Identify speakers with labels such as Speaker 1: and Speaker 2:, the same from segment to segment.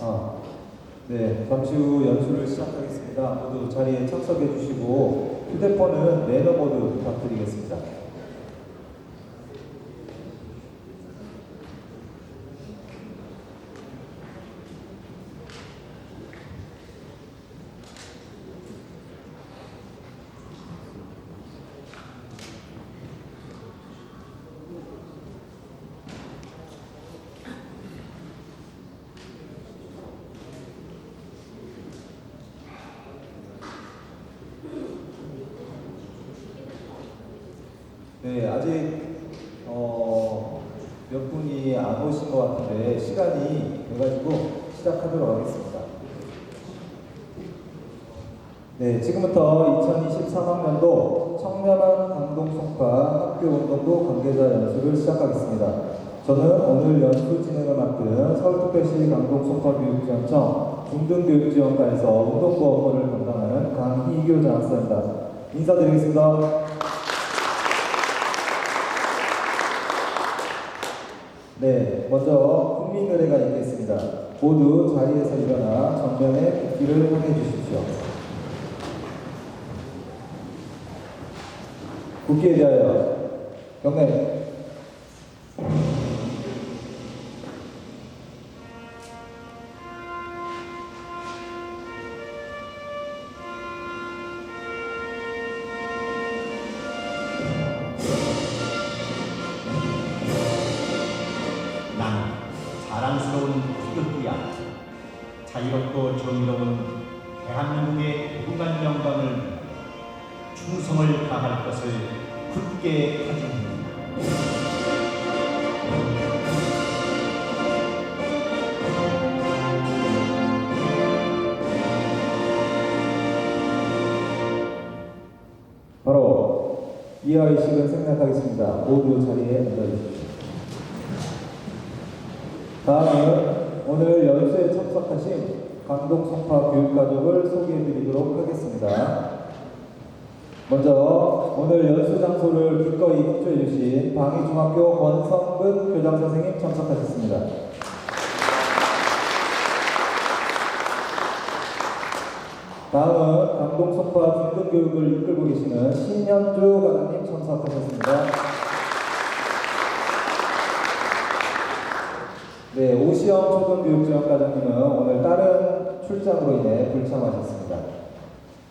Speaker 1: 아, 네, 잠시 후 연수를 시작하겠습니다. 모두 자리에 착석해 주시고 휴대폰은 매너 모드 부탁드리겠습니다. 네, 아직 몇 분이 안 오신 것 같은데 시간이 돼가지고 시작하도록 하겠습니다. 네, 지금부터 2023학년도 청렴한 강동송파 학교운동부 관계자 연수를 시작하겠습니다. 저는 오늘 연수 진행을 맡은 서울특별시 강동송파교육지원청 중등교육지원과에서 운동부 업무를 담당하는 강희교 장학사입니다. 인사드리겠습니다. 네, 먼저 국민의례가 있겠습니다. 모두 자리에서 일어나 정면에 국기를 향해 주십시오. 국기에 대하여 경례.
Speaker 2: 난 자랑스러운 태극기야. 자유롭고 정의로운 대한민국의 무궁한 영광을 충성을 다할 것을 굳게 다짐합니다.
Speaker 1: 바로 이하 의식을 생략하겠습니다. 모두 자리에 앉아주십시오. 다음은 오늘 연수에 참석하신 강동송파 교육가족을 소개해드리도록 하겠습니다. 먼저 오늘 연수 장소를 기꺼이 협조해주신 방위중학교 권성근 교장선생님 참석하셨습니다. 다음은 강동송파 중등교육을 이끌고 계시는 신현주 과장님 참석하셨습니다. 네, 오시영 초등교육지원과장님은 오늘 다른 출장으로 인해 불참하셨습니다.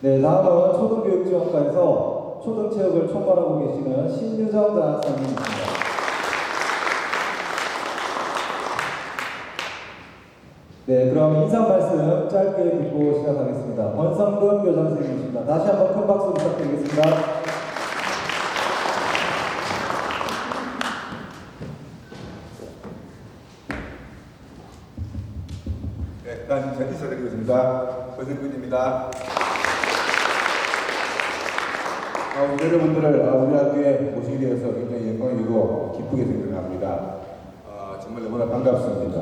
Speaker 1: 네, 다음은 초등교육지원과에서 초등체육을 총괄하고 계시는 신유정 장학사님입니다. 네, 그럼 인사 말씀 짧게 듣고 시작하겠습니다. 권성근 교장선생님이십니다. 다시 한번 큰 박수 부탁드리겠습니다.
Speaker 3: 네, 일단 인사드리겠습니다. 권성근입니다. 여러분들을 우리 학교에 모시게 되어서 굉장히 영광이고 기쁘게 생각합니다. 정말 너무나 반갑습니다.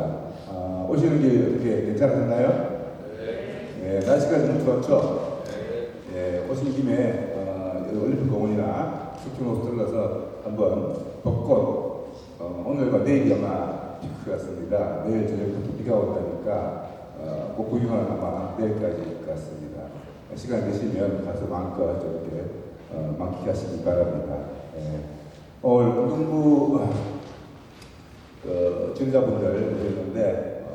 Speaker 3: 오시는 길 어떻게 괜찮으셨나요? 네. 날씨가 너무 좋았죠? 네. 오신 김에 올림픽공원이나 스키모스 들러서 한번 벚꽃 오늘과 내일이 아마 피크 같습니다. 내일 저녁부터 비가 온다니까 꼭 구경은 아마 내일까지일 것 같습니다. 시간 되시면 가서 마음껏 이렇게 만끽하시기 바랍니다. 오늘 운동부 지원자분들 오셨는데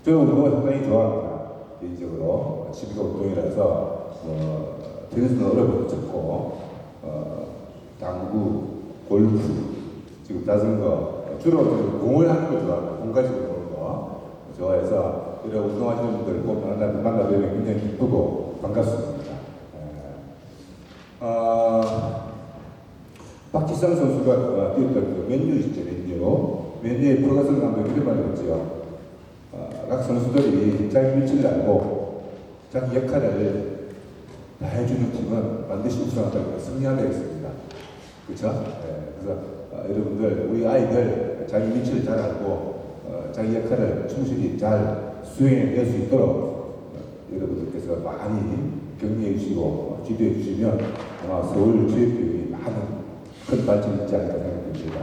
Speaker 3: 저는 운동을 상당히 좋아합니다. 개인적으로 12개 운동이라서 테니스는 어려움도 적고 당구, 골프, 지금 자전거 주로 공을 하는 거 좋아합니다. 공 가지고 노는 거 좋아해서 이런 운동하시는 분들 꼭 만나뵈면 굉장히 기쁘고 반갑습니다. 박지성 선수가 뛰었던 그 맨유 있죠, 맨유의 프로가스를 한번 이런 말을 했죠. 각 선수들이 자기 위치를 알고 자기 역할을 다 해주는 팀은 반드시 우승한다고 승리한다 했습니다. 그렇죠? 네, 그래서 여러분들, 우리 아이들 자기 위치를 잘 알고 자기 역할을 충실히 잘 수행해낼 수 있도록 여러분들께서 많이 격려해 주시고 기도해 주시면 아마 서울체육교육이 많은 큰 발전이 있지 않을까 생각됩니다.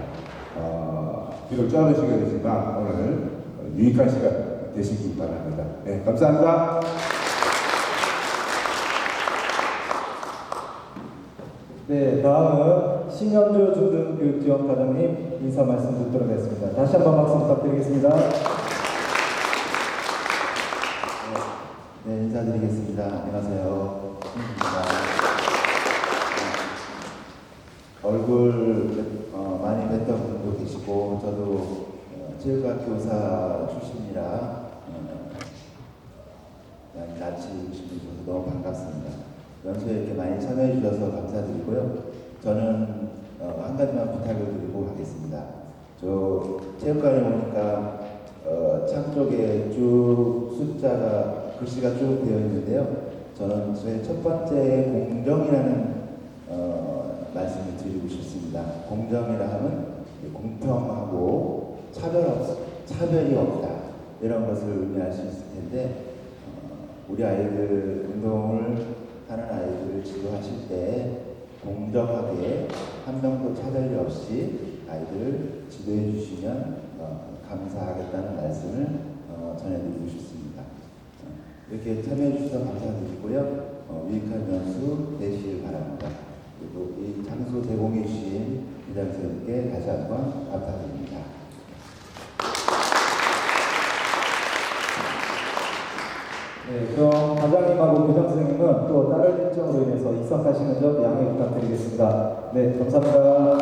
Speaker 3: 비록 짧은 시간이지만 오늘 유익한 시간 되시기 바랍니다. 네, 감사합니다.
Speaker 1: 네, 다음은 신현주 중등교육지원과장님 인사 말씀 듣도록 하겠습니다. 다시 한번 박수 부탁드리겠습니다.
Speaker 4: 네, 인사드리겠습니다. 안녕하세요. 얼굴 많이 뵀던 분도 계시고, 저도 체육학 교사 출신이라 많이 낯이 주셔서 너무 반갑습니다. 연수에 이렇게 많이 참여해 주셔서 감사드리고요. 저는 한 가지만 부탁을 드리고 가겠습니다. 저 체육관에 오니까 창 쪽에 쭉 숫자가 글씨가 쭉 되어 있는데요. 저는 제일 첫 번째 공정이라는 말씀을 드리고 싶습니다. 공정이라 하면 공평하고 차별이 없다 이런 것을 의미할 수 있을 텐데 우리 아이들 운동을 하는 아이들을 지도하실 때 공정하게 한 명도 차별이 없이 아이들을 지도해 주시면 감사하겠다는 말씀을 전해드리고 싶습니다. 이렇게 참여해 주셔서 감사드리고요. 유익한 연수 되시길 바랍니다. 그리고 이 장소 제공해 주신 부장선생님께 다시 한번 감사드립니다.
Speaker 1: 네, 그럼 과장님하고 부장선생님은 또 다른 일정으로 인해서 입석하시는 점 양해 부탁드리겠습니다. 네, 감사합니다.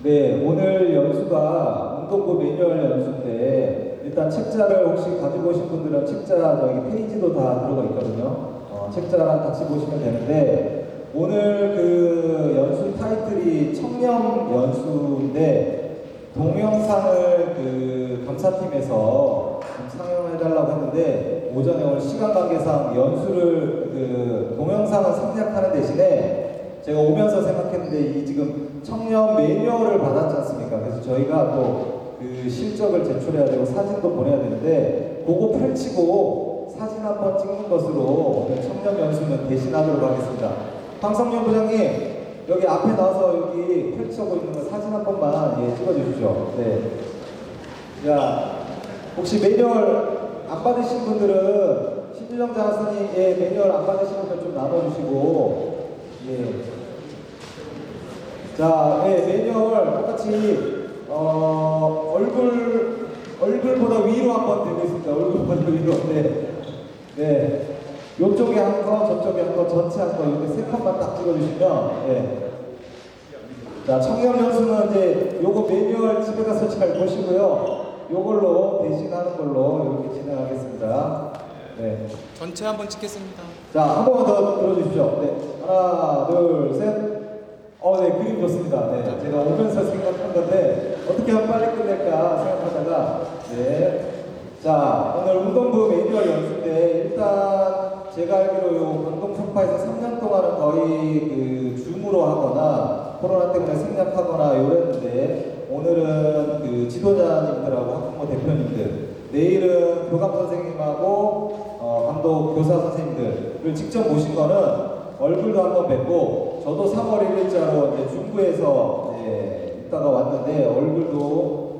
Speaker 1: 네, 오늘 연수가 운동부 매뉴얼 연수인데 일단 책자를 혹시 가지고 오신 분들은 책자 저기 페이지도 다 들어가 있거든요. 책자랑 같이 보시면 되는데 오늘 그 연수 타이틀이 청렴 연수인데 동영상을 그 감사팀에서 좀 상영해달라고 했는데 오전에 오늘 시간 관계상 연수를 그 동영상을 생략하는 대신에 제가 오면서 생각했는데 이 지금 청렴 매뉴얼을 받았지 않습니까? 그래서 저희가 또 그 실적을 제출해야 되고 사진도 보내야 되는데 그거 펼치고 사진 한번 찍는 것으로 오늘 청렴 연수는 대신하도록 하겠습니다. 황성윤 부장님 여기 앞에 나와서 여기 펼쳐고 있는 거 사진 한 번만 찍어주십시오. 네. 자, 혹시 매뉴얼 안 받으신 분들은 신준영 장학생이 매뉴얼 안 받으신 분들 좀 나눠주시고, 예. 자, 매뉴얼 똑같이 얼굴보다 위로 한번 드리겠습니다. 얼굴보다 위로. 네. 요쪽에 한 거, 저쪽에 한 거, 전체 한 거, 이렇게 세 컷만 딱 찍어주시면, 예. 자, 청렴 연수는 이제 요거 매뉴얼 집에 가서 잘 보시고요. 요걸로 대신하는 걸로 이렇게 진행하겠습니다. 네.
Speaker 5: 전체 한번 찍겠습니다.
Speaker 1: 자, 한 번만 더 들어주십시오. 네. 하나, 둘, 셋. 네, 그림 좋습니다. 네. 제가 오면서 생각한 건데, 어떻게 하면 빨리 끝낼까 생각하다가, 네. 자, 오늘 운동부 매뉴얼 연수인데, 일단 제가 알기로 요 광동석파에서 3년 동안은 거의 그 줌으로 하거나, 코로나 때문에 생략하거나 요랬는데, 오늘은 그 지도자님들하고 학부모 대표님들, 내일은 교감 선생님하고 감독 교사 선생님들을 직접 모신 거는 얼굴도 한번 뵙고, 저도 3월 1일자로 이제 중부에서 있다가 왔는데 얼굴도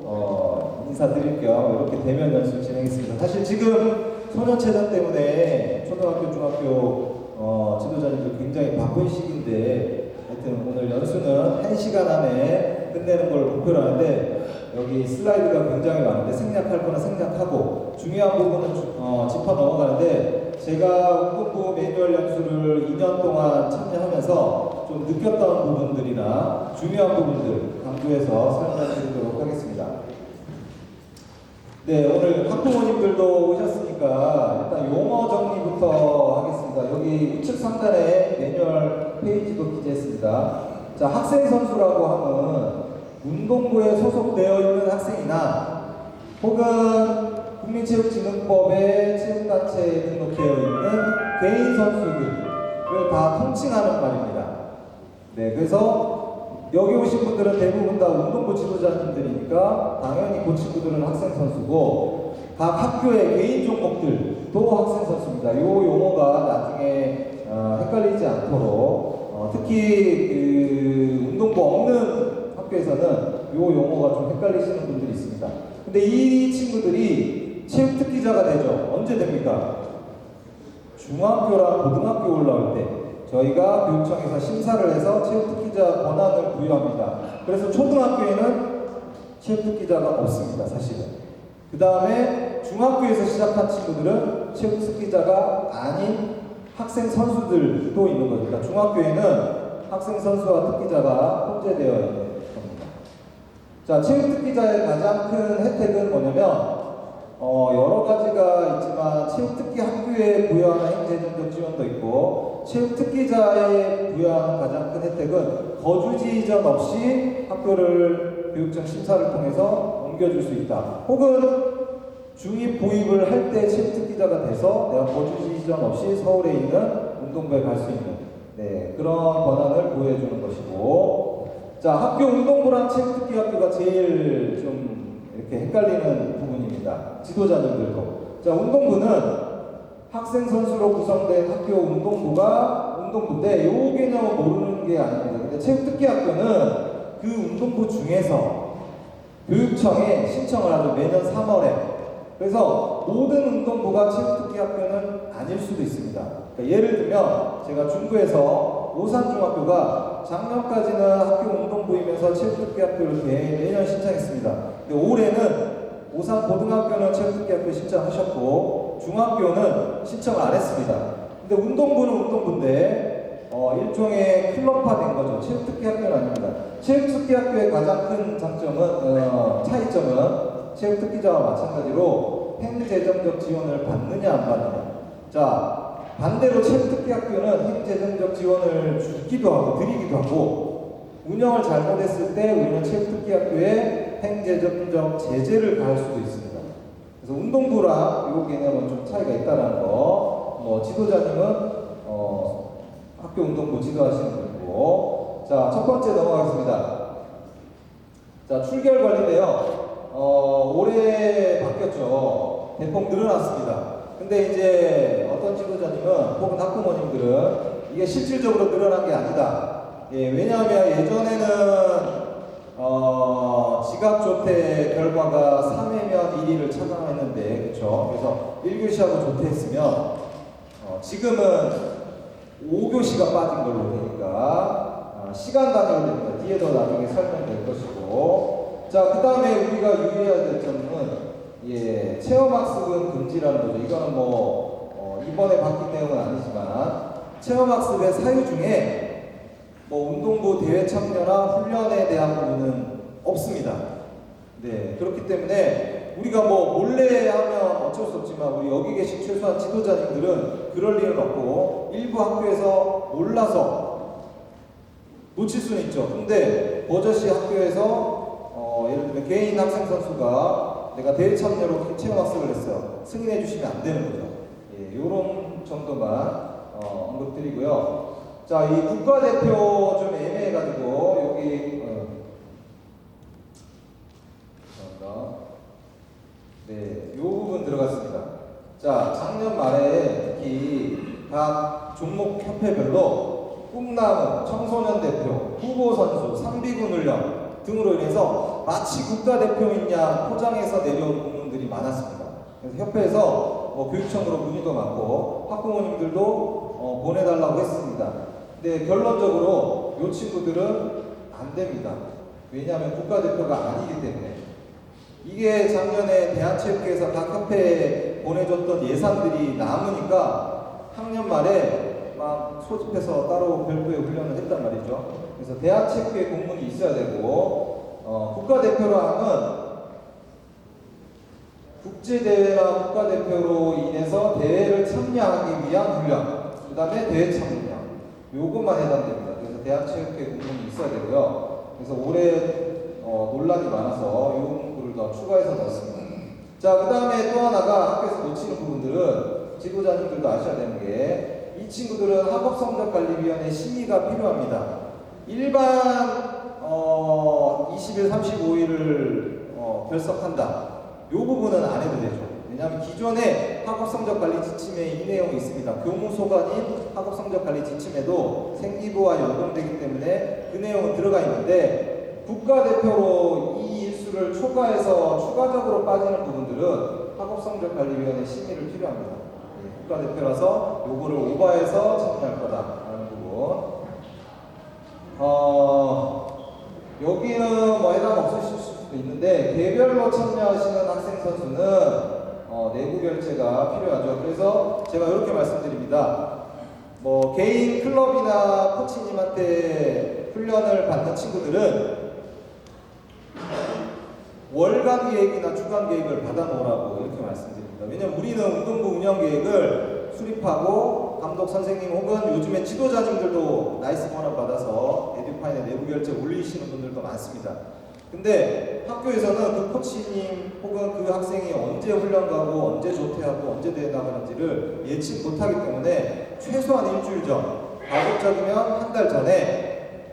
Speaker 1: 인사드릴 겸 이렇게 대면 연수 진행했습니다. 사실 지금 소년체전 때문에 초등학교, 중학교 지도자님들 굉장히 바쁜 시기인데 하여튼 오늘 연수는 1시간 안에 끝내는 걸 목표로 하는데 여기 슬라이드가 굉장히 많은데 생략할 거는 생략하고 중요한 부분은 짚어 넘어가는데 제가 운동부 매뉴얼 연수를 2년 동안 참여하면서 좀 느꼈던 부분들이나 중요한 부분들 강조해서 설명해 드리도록 하겠습니다. 네, 오늘 학부모님들도 오셨으니까 일단 용어 정리부터 하겠습니다. 여기 우측 상단에 매뉴얼 페이지도 기재했습니다. 자, 학생 선수라고 하면 운동부에 소속되어 있는 학생이나 혹은 국민체육진흥법에 체육단체에 등록되어 있는 개인 선수들을 다 통칭하는 말입니다. 네, 그래서 여기 오신 분들은 대부분 다 운동부 지도자님들이니까 당연히 그 친구들은 학생 선수고 각 학교의 개인 종목들도 학생 선수입니다. 이 용어가 나중에 헷갈리지 않도록 특히 그 운동부 없는 학교에서는 용어가 좀 헷갈리시는 분들이 있습니다. 근데 이 친구들이 체육특기자가 되죠. 언제 됩니까? 중학교랑 고등학교 올라올 때 저희가 교육청에서 심사를 해서 체육특기자 권한을 부여합니다. 그래서 초등학교에는 체육특기자가 없습니다, 사실은. 그 다음에 중학교에서 시작한 친구들은 체육특기자가 아닌 학생 선수들도 있는 거죠. 그러니까 중학교에는 학생 선수와 특기자가 혼재되어 있는 겁니다. 자, 체육특기자의 가장 큰 혜택은 뭐냐면 여러 가지가 있지만 체육특기 학교에 부여하는 행재정적 지원도 있고 체육특기자에 부여하는 가장 큰 혜택은 거주지 이전 없이 학교를 교육청 심사를 통해서 옮겨줄 수 있다. 혹은 중입 보입을 할 때 체육특기자가 돼서 내가 거주지 이전 없이 서울에 있는 운동부에 갈 수 있는 그런 권한을 보여주는 것이고, 자, 학교 운동부랑 체육특기 학교가 제일 좀 이렇게 헷갈리는 부분입니다. 지도자님들도. 자, 운동부는 학생 선수로 구성된 학교 운동부가 운동부인데 요 개념은 모르는 게 아닙니다. 근데 체육특기 학교는 그 운동부 중에서 교육청에 신청을 하죠. 매년 3월에. 그래서 모든 운동부가 체육특기 학교는 아닐 수도 있습니다. 그러니까 예를 들면 제가 중부에서 오산중학교가 작년까지는 학교 운동부이면서 체육특기 학교를 매년 신청했습니다. 근데 올해는 오산고등학교는 체육특기 학교 신청하셨고 중학교는 신청을 안 했습니다. 근데 운동부는 운동부인데 일종의 클럽화된 거죠. 체육특기 학교는 아닙니다. 체육특기 학교의 가장 큰 장점은 차이점은 체육특기자와 마찬가지로 행재정적 지원을 받느냐 안 받느냐. 자, 반대로 체육특기 학교는 행재정적 지원을 주기도 하고 드리기도 하고 운영을 잘못했을 때 우리는 체육특기 학교에 행재정적 제재를 가할 수도 있습니다. 그래서 운동부랑 이 개념은 좀 차이가 있다는 거. 지도자님은 학교 운동부 지도하시는 분이고. 자, 첫 번째 넘어가겠습니다. 자, 출결 관리인데요. 올해 바뀌었죠. 대폭 늘어났습니다. 근데 이제 어떤 지도자님은 혹은 학부모님들은 이게 실질적으로 늘어난 게 아니다. 왜냐하면 예전에는 지각조퇴 결과가 3회면 1위를 차지했는데, 그렇죠? 그래서 1교시하고 조퇴했으면 지금은 5교시가 빠진 걸로 되니까 시간 단위로 됩니다. 뒤에도 나중에 설명될 것이고. 자, 그 다음에 우리가 유의해야 될 점은 체험학습은 금지라는 거죠. 이거는 이번에 바뀐 내용은 아니지만 체험학습의 사유 중에 운동부 대회 참여나 훈련에 대한 부분은 없습니다. 네, 그렇기 때문에 우리가 몰래 하면 어쩔 수 없지만 우리 여기 계신 최소한 지도자님들은 그럴 일은 없고 일부 학교에서 몰라서 놓칠 수는 있죠. 근데 버젓이 학교에서 예를 들면 개인 학생 선수가 내가 대회 참여로 체험학습을 했어요. 승인해 주시면 안 되는 거죠. 요런 정도만 언급드리고요. 자, 이 국가대표 좀 애매해가지고 여기 감사합니다. 네, 요 부분 들어갔습니다. 자, 작년 말에 특히 각 종목 협회별로 꿈나무, 청소년 대표, 후보 선수, 3비군 훈련 등으로 인해서 마치 국가대표인 양 포장해서 내려온 공문들이 많았습니다. 그래서 협회에서 교육청으로 문의도 많고 학부모님들도 보내달라고 했습니다. 근데 결론적으로 이 친구들은 안 됩니다. 왜냐하면 국가대표가 아니기 때문에. 이게 작년에 대한체육회에서 각 협회에 보내줬던 예산들이 남으니까 학년 말에 막 소집해서 따로 별도의 훈련을 했단 말이죠. 그래서 대한체육회 공문이 있어야 되고 국가대표로 하면 국제대회나 국가대표로 인해서 대회를 참여하기 위한 훈련, 그 다음에 대회 참여, 요것만 해당됩니다. 그래서 대한체육회 공문이 있어야 되고요. 그래서 올해 논란이 많아서 이 문구를 더 추가해서 넣었습니다. 자, 그 다음에 또 하나가 학교에서 놓치는 부분들은 지도자님들도 아셔야 되는 게 이 친구들은 학업성적관리위원회 심의가 필요합니다. 일반 20일, 35일을 결석한다. 이 부분은 안 해도 되죠. 왜냐하면 기존에 학업성적관리 지침에 이 내용이 있습니다. 교무소가 아닌 학업성적관리 지침에도 생기부와 연동되기 때문에 그 내용은 들어가 있는데 국가대표로 이 일수를 초과해서 추가적으로 빠지는 부분들은 학업성적관리위원회 심의를 필요합니다. 예, 국가대표라서 요거를 오버해서 참여할 거다라는 부분. 여기는 뭐 해당 없으실 수도 있는데 개별로 참여하시는 학생 선수는 내부 결제가 필요하죠. 그래서 제가 이렇게 말씀드립니다. 뭐 개인 클럽이나 코치님한테 훈련을 받는 친구들은 월간 계획이나 주간 계획을 받아놓으라고 이렇게 말씀드립니다. 왜냐면 우리는 운동부 운영 계획을 수립하고 감독 선생님 혹은 요즘에 지도자님들도 나이스 번호 받아서 에듀파인에 내부 결제 올리시는 분들도 많습니다. 근데 학교에서는 그 코치님 혹은 그 학생이 언제 훈련 가고 언제 조퇴하고 언제 대회 나가는지를 예측 못하기 때문에 최소한 일주일 전, 가급적이면 한 달 전에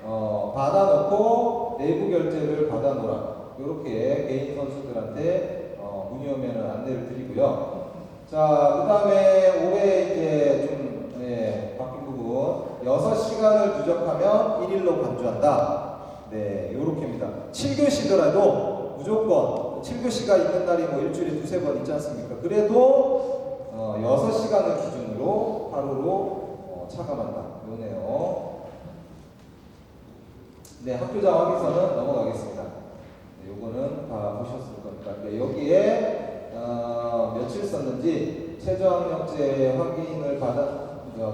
Speaker 1: 받아놓고 내부 결제를 받아놓으라. 이렇게 개인 선수들한테 문의 오면은 안내를 드리고요. 자, 그 다음에 올해 이제 좀 바뀐 부분 6시간을 누적하면 1일로 간주한다. 네, 요렇게입니다. 7교시더라도 무조건 7교시가 있는 날이 뭐 일주일에 두세 번 있지 않습니까? 그래도 6시간을 기준으로 하루로 차감한다. 요네요. 네, 학교장 확인서는 넘어가겠습니다. 네, 요거는 다 보셨을 겁니다. 네, 여기에 며칠 썼는지 최저학력제 확인을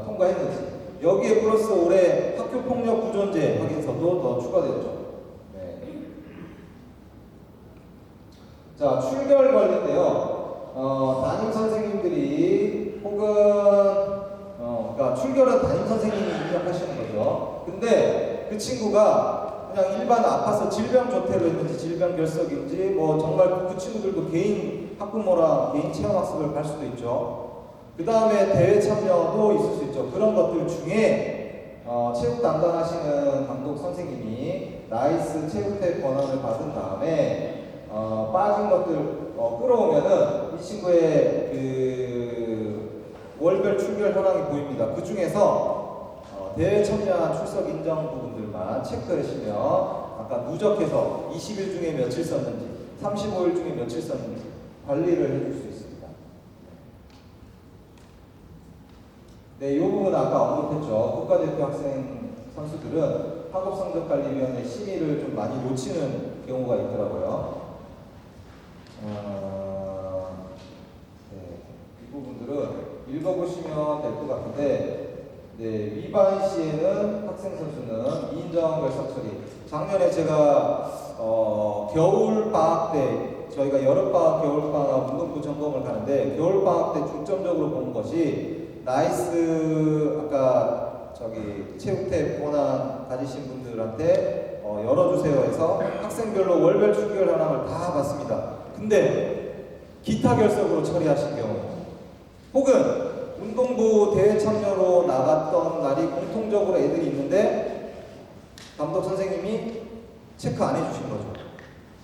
Speaker 1: 통과했는지 여기에 플러스 올해 학교폭력 구존제 확인서도 더 추가되었죠. 네. 자, 출결 관리인데요. 담임 선생님들이 혹은 그러니까 출결은 담임 선생님이 입력하시는 거죠. 근데 그 친구가 그냥 일반 아파서 질병 조퇴로 했는지 질병 결석인지 뭐 정말 그 친구들도 개인 학부모랑 개인 체험학습을 갈 수도 있죠. 그 다음에 대회 참여도 있을 수 있죠. 그런 것들 중에 체육 담당하시는 감독 선생님이 나이스 체육대 권한을 받은 다음에 빠진 것들 끌어오면은 이 친구의 그 월별 출결 현황이 보입니다. 그 중에서 대회 참여한 출석 인정 부분들만 체크하시면 아까 누적해서 20일 중에 며칠 썼는지 35일 중에 며칠 썼는지 관리를 해줄 수 있습니다. 네, 이 부분 아까 언급했죠. 국가대표 학생 선수들은 학업성적관리위원회 심의를 좀 많이 놓치는 경우가 있더라고요. 네, 이 부분들은 읽어보시면 될 것 같은데, 네, 위반 시에는 학생 선수는 미인정 결석 처리. 작년에 제가 겨울 방학 때 저희가 여름 방학, 겨울 방학 운동부 점검을 가는데 겨울 방학 때 중점적으로 본 것이 나이스 아까 저기 체육대 권한 가지신 분들한테 열어주세요 해서 학생별로 월별 출결 현황을 다 봤습니다. 근데 기타 결석으로 처리하신 경우 혹은 운동부 대회 참여로 나갔던 날이 공통적으로 애들이 있는데 감독 선생님이 체크 안 해주신 거죠.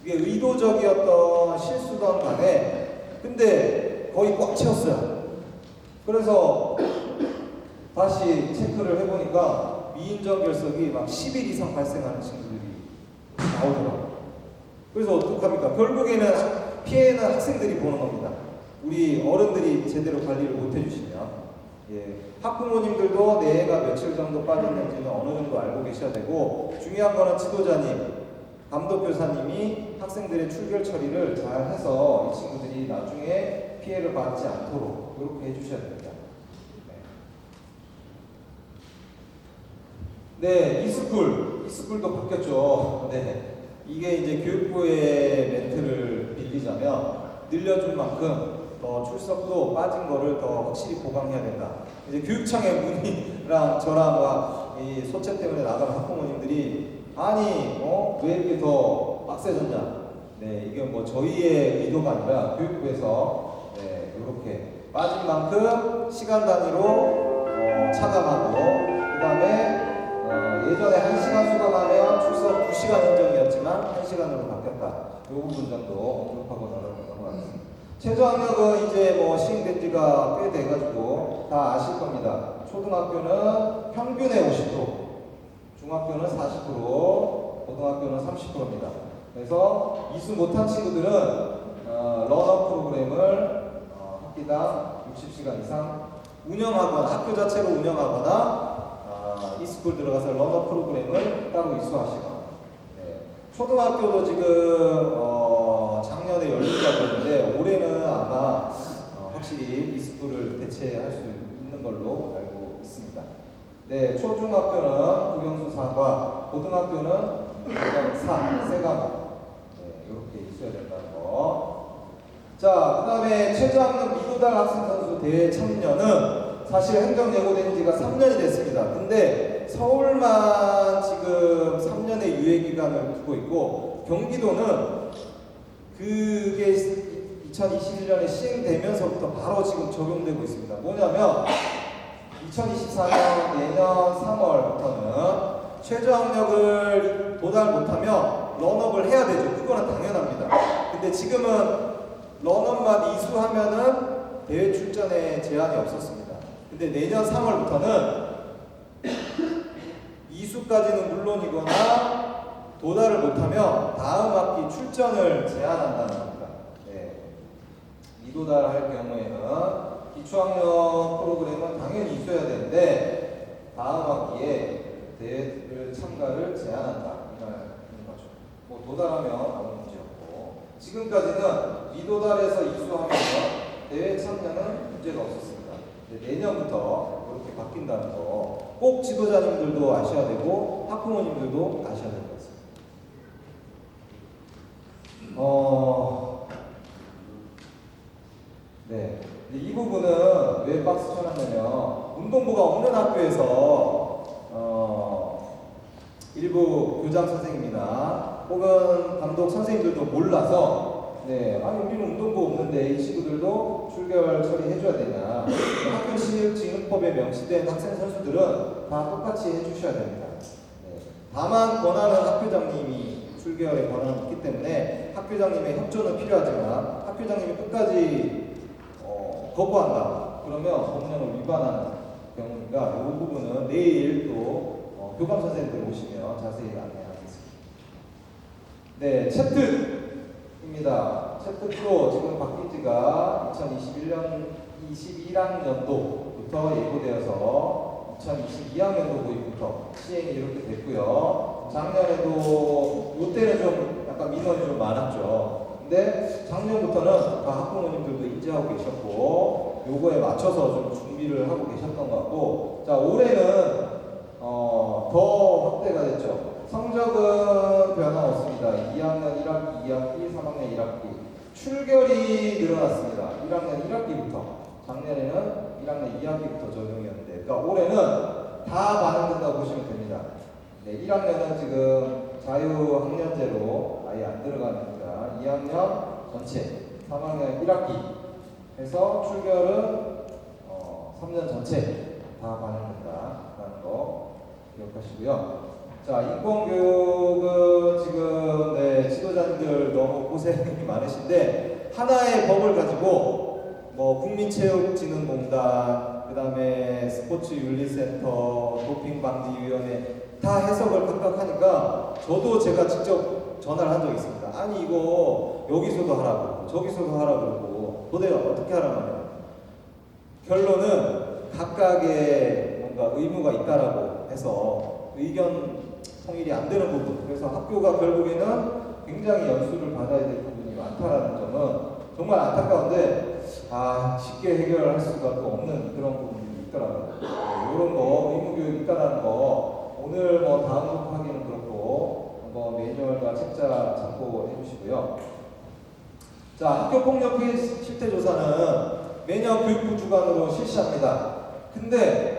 Speaker 1: 이게 의도적이었던 실수던 간에 근데 거의 꽉 채웠어요. 그래서 다시 체크를 해보니까 미인정 결석이 막 10일 이상 발생하는 친구들이 나오더라고요. 그래서 어떡합니까? 결국에는 피해는 학생들이 보는 겁니다. 우리 어른들이 제대로 관리를 못 해주시면. 예, 학부모님들도 내 애가 며칠 정도 빠졌는지는 어느 정도 알고 계셔야 되고 중요한 거는 지도자님, 감독교사님이 학생들의 출결 처리를 잘 해서 이 친구들이 나중에 피해를 받지 않도록 이렇게 해주셔야 됩니다. 네, 이스쿨도 바뀌었죠. 네, 이게 이제 교육부의 멘트를 빌리자면 늘려준 만큼 더 출석도 빠진 거를 더 확실히 보강해야 된다. 이제 교육청의 문의랑 저랑 이 소체 때문에 나가는 학부모님들이 아니 왜 이렇게 더 빡세졌냐. 네, 이게 뭐 저희의 의도가 아니라 교육부에서 네, 이렇게 빠진 만큼 시간 단위로 차감하고 그 다음에 예전에 1시간 수강하면 출석 2시간 인정이었지만 1시간으로 바뀌었다. 이 부분 정도 언급하고 넘어가겠습니다. 최저학력은 이제 뭐 시행된 지가 꽤 돼가지고 다 아실 겁니다. 초등학교는 평균의 50%, 중학교는 40%, 고등학교는 30%입니다. 그래서 이수 못한 친구들은 러너 프로그램을 학기당 60시간 이상 운영하거나 학교 자체로 운영하거나 이스쿨 들어가서 러너 프로그램을 따로 이수하시거나. 네. 초등학교도 지금 작년에 열린다고 했는데 올해는 아마 확실히 이스쿨을 대체할 수 있는 걸로 알고 있습니다. 네, 초중학교는 국영수 4과, 고등학교는 국영 4, 세 과목. 네, 이렇게 있어야 된다는 거. 자, 그 다음에 최저학년 미도달 학생 선수 대회 참여는 사실 행정 예고된 지가 3년이 됐습니다. 근데 서울만 지금 3년의 유예 기간을 두고 있고 경기도는 그게 2021년에 시행되면서부터 바로 지금 적용되고 있습니다. 뭐냐면 2024년 내년 3월부터는 최저학력을 도달 못하면 런업을 해야 되죠. 그거는 당연합니다. 근데 지금은 런업만 이수하면은 대회 출전에 제한이 없었습니다. 근데 내년 3월부터는 이수까지는 물론이거나 도달을 못하면 다음 학기 출전을 제한한다는 겁니다. 네. 이도달할 경우에는 기초학년 프로그램은 당연히 있어야 되는데 다음 학기에 대회를 참가를 제한한다. 이런 거죠. 뭐 도달하면 아무 문제 없고 지금까지는 미도달에서 이수하면 대회 참여는 문제가 없었습니다. 내년부터 이렇게 바뀐다는 거 꼭 지도자님들도 아셔야 되고 학부모님들도 아셔야 될 것 같습니다. 네. 이 부분은 왜 박스 쳐놨냐면 운동부가 없는 학교에서 일부 교장 선생님이나 혹은 감독 선생님들도 몰라서 아니 우리는 운동부 없는데 이 친구들도 출결 처리해줘야 되냐. 학교 실질증후법에 명시된 학생 선수들은 다 똑같이 해주셔야 됩니다. 다만 권한은 학교장님이 출결의 권한이 있기 때문에 학교장님의 협조는 필요하지만 학교장님이 끝까지 거부한다. 그러면 법령을 위반하는 경우니까 이 부분은 내일 또 교감 선생님들 오시면 자세히 안내하겠습니다. 네, 챕특입니다. 챕특도 지금 바뀐 지가 2021학년도부터 예고되어서 2022학년도 도입부터 시행이 이렇게 됐고요. 작년에도 이때는 좀 약간 민원이 좀 많았죠. 근데 작년부터는 다 학부모님들도 인지하고 계셨고 요거에 맞춰서 좀 준비를 하고 계셨던 것 같고 자 올해는 더 확대가 됐죠. 성적은 변화 없습니다. 2학년 1학기, 2학기, 3학년 1학기 출결이 늘어났습니다. 1학년 1학기부터 작년에는 1학년 2학기부터 적용이었는데 그러니까 올해는 다 반영된다고 보시면 됩니다. 1학년은 지금 자유학년제로 아예 안 들어가니까 2학년 전체, 3학년 1학기 해서 출결은 3년 전체 다 반영된다라는 거 기억하시고요. 자, 인권교육은 지금 지도자님들 너무 고생이 많으신데 하나의 법을 가지고 뭐 국민체육진흥공단, 그 다음에 스포츠윤리센터, 도핑방지위원회 다 해석을 각각 하니까 저도 제가 직접 전화를 한 적이 있습니다. 아니 이거 여기서도 하라고 저기서도 하라고 그러고 도대체 어떻게 하라는 거예요. 결론은 각각의 뭔가 의무가 있다라고 해서 의견 통일이 안 되는 부분, 그래서 학교가 결국에는 굉장히 연수를 받아야 될 부분이 많다라는 점은 정말 안타까운데 쉽게 해결할 수가 또 없는 그런 부분이 있더라고요. 이런 거 의무교육 있다라는 거 오늘 뭐 다음 녹화하기는 그렇고 뭐 매뉴얼과 책자 참고해 주시고요. 자, 학교폭력 피해 실태조사는 매년 교육부 주관으로 실시합니다. 근데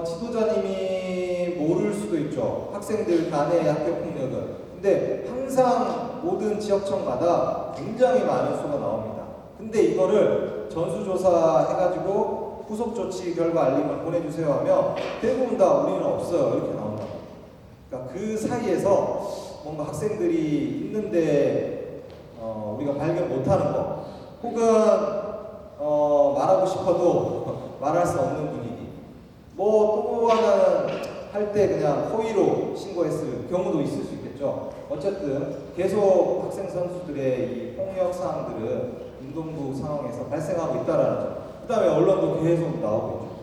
Speaker 1: 지도자님이 모를 수도 있죠. 학생들 간의 학교폭력은. 근데 항상 모든 지역청마다 굉장히 많은 수가 나옵니다. 근데 이거를 전수조사 해가지고 후속조치 결과 알림을 보내주세요 하면 대부분 다 우리는 없어요. 이렇게 나온다. 그러니까 그 사이에서 뭔가 학생들이 있는데 우리가 발견 못하는 거 혹은 말하고 싶어도 말할 수 없는 분위기 뭐 또 하나는 할 때 그냥 허위로 신고했을 경우도 있을 수 있겠죠. 어쨌든 계속 학생 선수들의 이 폭력 사항들은 운동부 상황에서 발생하고 있다라는 점. 그다음에 언론도 계속 나오고 있죠.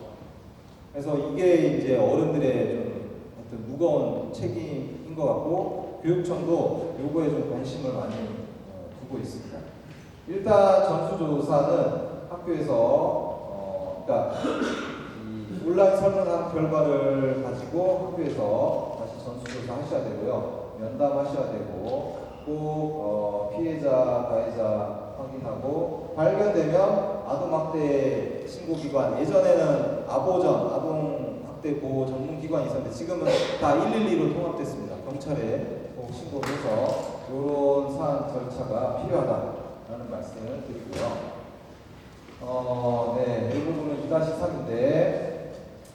Speaker 1: 그래서 이게 이제 어른들의 좀 어떤 무거운 책임인 것 같고 교육청도 요거에 좀 관심을 많이 두고 있습니다. 일단 전수조사는 학교에서 그러니까 이 온라인 설문한 결과를 가지고 학교에서 다시 전수조사 하셔야 되고요. 면담하셔야 되고 꼭 피해자, 가해자 확인하고 발견되면 아동학대 신고기관 예전에는 아보전 아동학대 보호 전문기관이 있었는데 지금은 다 112로 통합됐습니다. 경찰에 꼭 신고를 해서 이런 사안 절차가 필요하다라는 말씀을 드리고요. 네, 이 부분은 2-3인데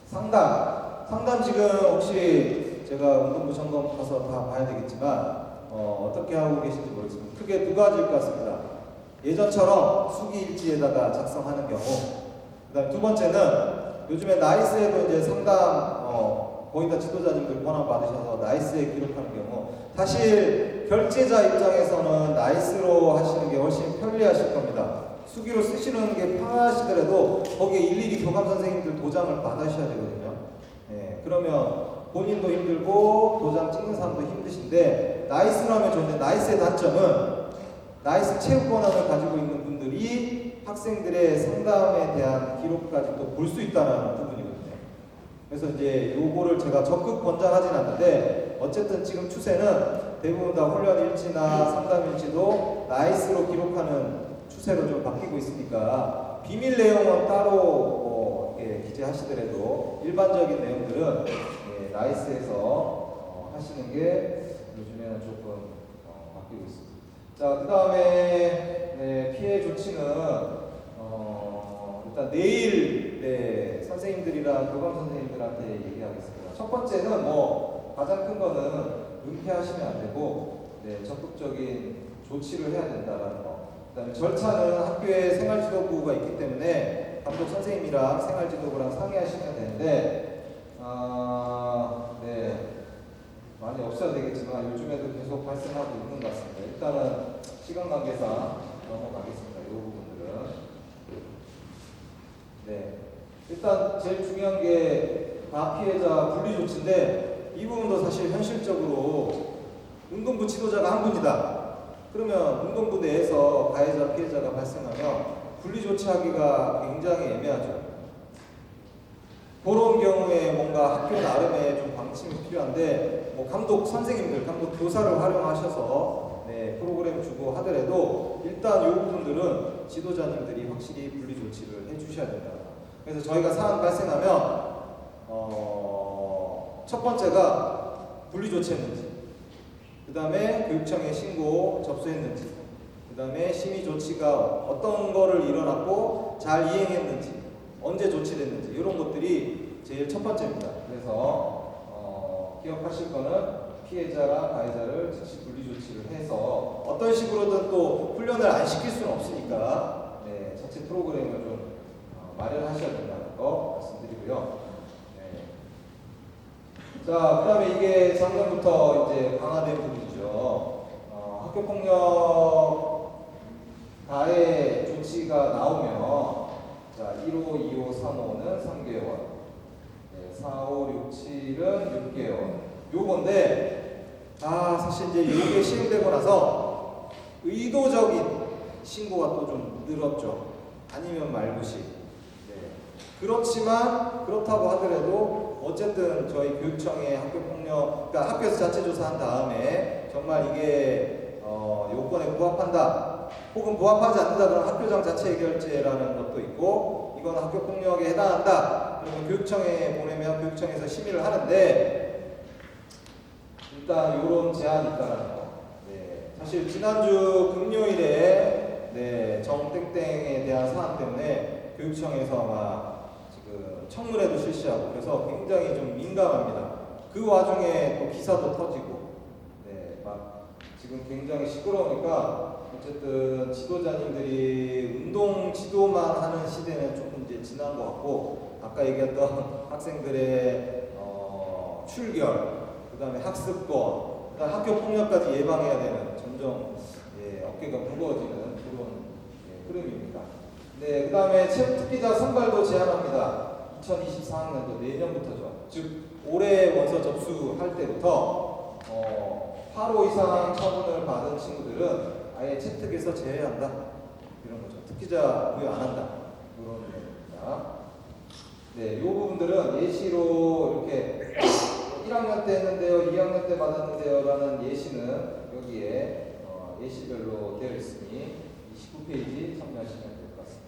Speaker 1: 상담 지금 혹시 제가 운동부 점검 가서 다 봐야 되겠지만 어떻게 하고 계신지 모르겠습니다. 크게 두 가지일 것 같습니다. 예전처럼 수기일지에다가 작성하는 경우, 그다음 두 번째는 요즘에 나이스에도 이제 상담 거의 다 지도자님들 권한 받으셔서 나이스에 기록하는 경우, 사실 결제자 입장에서는 나이스로 하시는 게 훨씬 편리하실 겁니다. 수기로 쓰시는 게 편하시더라도 거기에 일일이 교감 선생님들 도장을 받으셔야 되거든요. 예, 그러면 본인도 힘들고 도장 찍는 사람도 힘드신데 나이스로 하면 좋은데 나이스의 단점은 나이스 체육 권한을 가지고 있는 분들이 학생들의 상담에 대한 기록까지 또 볼 수 있다는 부분이거든요. 그래서 이제 요거를 제가 적극 권장하진 않는데 어쨌든 지금 추세는 대부분 다 훈련 일지나 상담 일지도 나이스로 기록하는 추세로 좀 바뀌고 있으니까 비밀 내용은 따로 기재하시더라도 일반적인 내용들은 나이스에서 하시는 게 요즘에는 조금 바뀌고 있습니다. 자, 그 다음에 피해 조치는 일단 내일 선생님들이랑 교감 선생님들한테 얘기하겠습니다. 첫 번째는 뭐 가장 큰 거는 은폐하시면 안 되고 적극적인 조치를 해야 된다는 거. 그다음에 절차는 학교에 생활지도부가 있기 때문에 감독 선생님이랑 생활지도부랑 상의하시면 되는데 많이 없어야 되겠지만 요즘에도 계속 발생하고 있는 것 같습니다. 일단은 시간 관계상 넘어가겠습니다. 이 부분들은 일단 제일 중요한 게 다 피해자 분리 조치인데 이 부분도 사실 현실적으로 운동부 지도자가 한 분이다. 그러면 운동부 내에서 가해자 피해자가 발생하면 분리 조치하기가 굉장히 애매하죠. 그런 경우에 뭔가 학교 나름의 좀 방침이 필요한데 뭐 감독 선생님들, 감독 교사를 활용하셔서 프로그램 주고 하더라도 일단 이 부분들은 지도자님들이 확실히 분리 조치를 해주셔야 된다. 그래서 저희가 사안 발생하면 첫 번째가 분리 조치했는지, 그 다음에 교육청에 신고 접수했는지, 그 다음에 심의 조치가 어떤 거를 일어났고 잘 이행했는지, 언제 조치됐는지 이런 것들이 제일 첫 번째입니다. 그래서 기억하실 거는 피해자랑 가해자를 즉시 분리 조치를 해서 어떤 식으로든 또 훈련을 안 시킬 수는 없으니까 자체 프로그램을 좀 마련하셔야 된다는 거 말씀드리고요. 자, 그 다음에 이게 작년부터 이제 강화된 부분이죠. 학교폭력 가해 조치가 나오면 자, 1호, 2호, 3호는 3개월, 4, 5, 6, 7은 6개월. 요건데, 사실 이제 이게 시행되고 나서 의도적인 신고가 또 좀 늘었죠. 아니면 말고시. 그렇지만 그렇다고 하더라도 어쨌든 저희 교육청의 학교폭력, 그러니까 학교에서 자체 조사한 다음에 정말 이게 요건에 부합한다, 혹은 부합하지 않는다 그러면 학교장 자체 해결제라는 것도 있고 이건 학교폭력에 해당한다 그러면 교육청에 보내면 교육청에서 심의를 하는데 일단 이런 제한이 있다는 거. 사실 지난주 금요일에 정땡땡에 대한 사안 때문에 교육청에서 아마 지금 청문회도 실시하고 그래서 굉장히 좀 민감합니다. 그 와중에 또 기사도 터지고 막 지금 굉장히 시끄러우니까 어쨌든 지도자님들이 운동 지도만 하는 시대는 조금 이제 지난 것 같고 아까 얘기했던 학생들의 출결, 그다음에 학습권, 그다음 학교 폭력까지 예방해야 되는 점점 어깨가 무거워지는 그런 흐름입니다. 네, 그다음에 체육 특기자 선발도 제한합니다. 2024학년도 내년부터죠. 즉 올해 원서 접수할 때부터 8호 이상 처분을 받은 친구들은 아예 채특에서 제외한다. 이런 거죠. 특기자 부여 안 한다. 이런 겁니다. 네, 이 부분들은 예시로 이렇게 1학년 때 했는데요, 2학년 때 받았는데요 라는 예시는 여기에 예시별로 되어 있으니 29페이지 참고하시면 될 것 같습니다.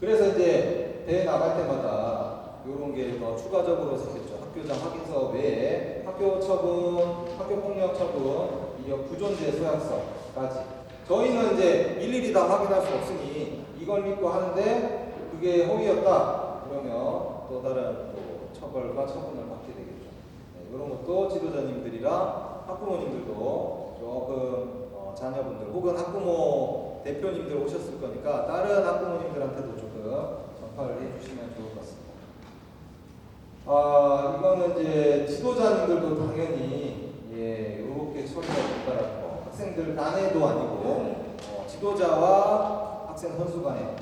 Speaker 1: 그래서 이제 대회 나갈 때마다 이런 게 더 추가적으로 생겼죠. 학교장 확인서 외에 학교 처분, 학교 폭력 처분, 이력 부존재 소약서까지. 저희는 이제 일일이 다 확인할 수 없으니 이걸 믿고 하는데 그게 허위였다 그러면 또 다른 처벌과 처분을 받게 되겠죠. 네, 이런 것도 지도자님들이랑 학부모님들도 조금 자녀분들 혹은 학부모 대표님들 오셨을 거니까 다른 학부모님들한테도 조금 전파를 해주시면 좋을 것 같습니다. 이거는 이제 지도자님들도 당연히 이렇게 처리가 됐다라는 거. 학생들 간에도 아니고 지도자와 학생 선수 간에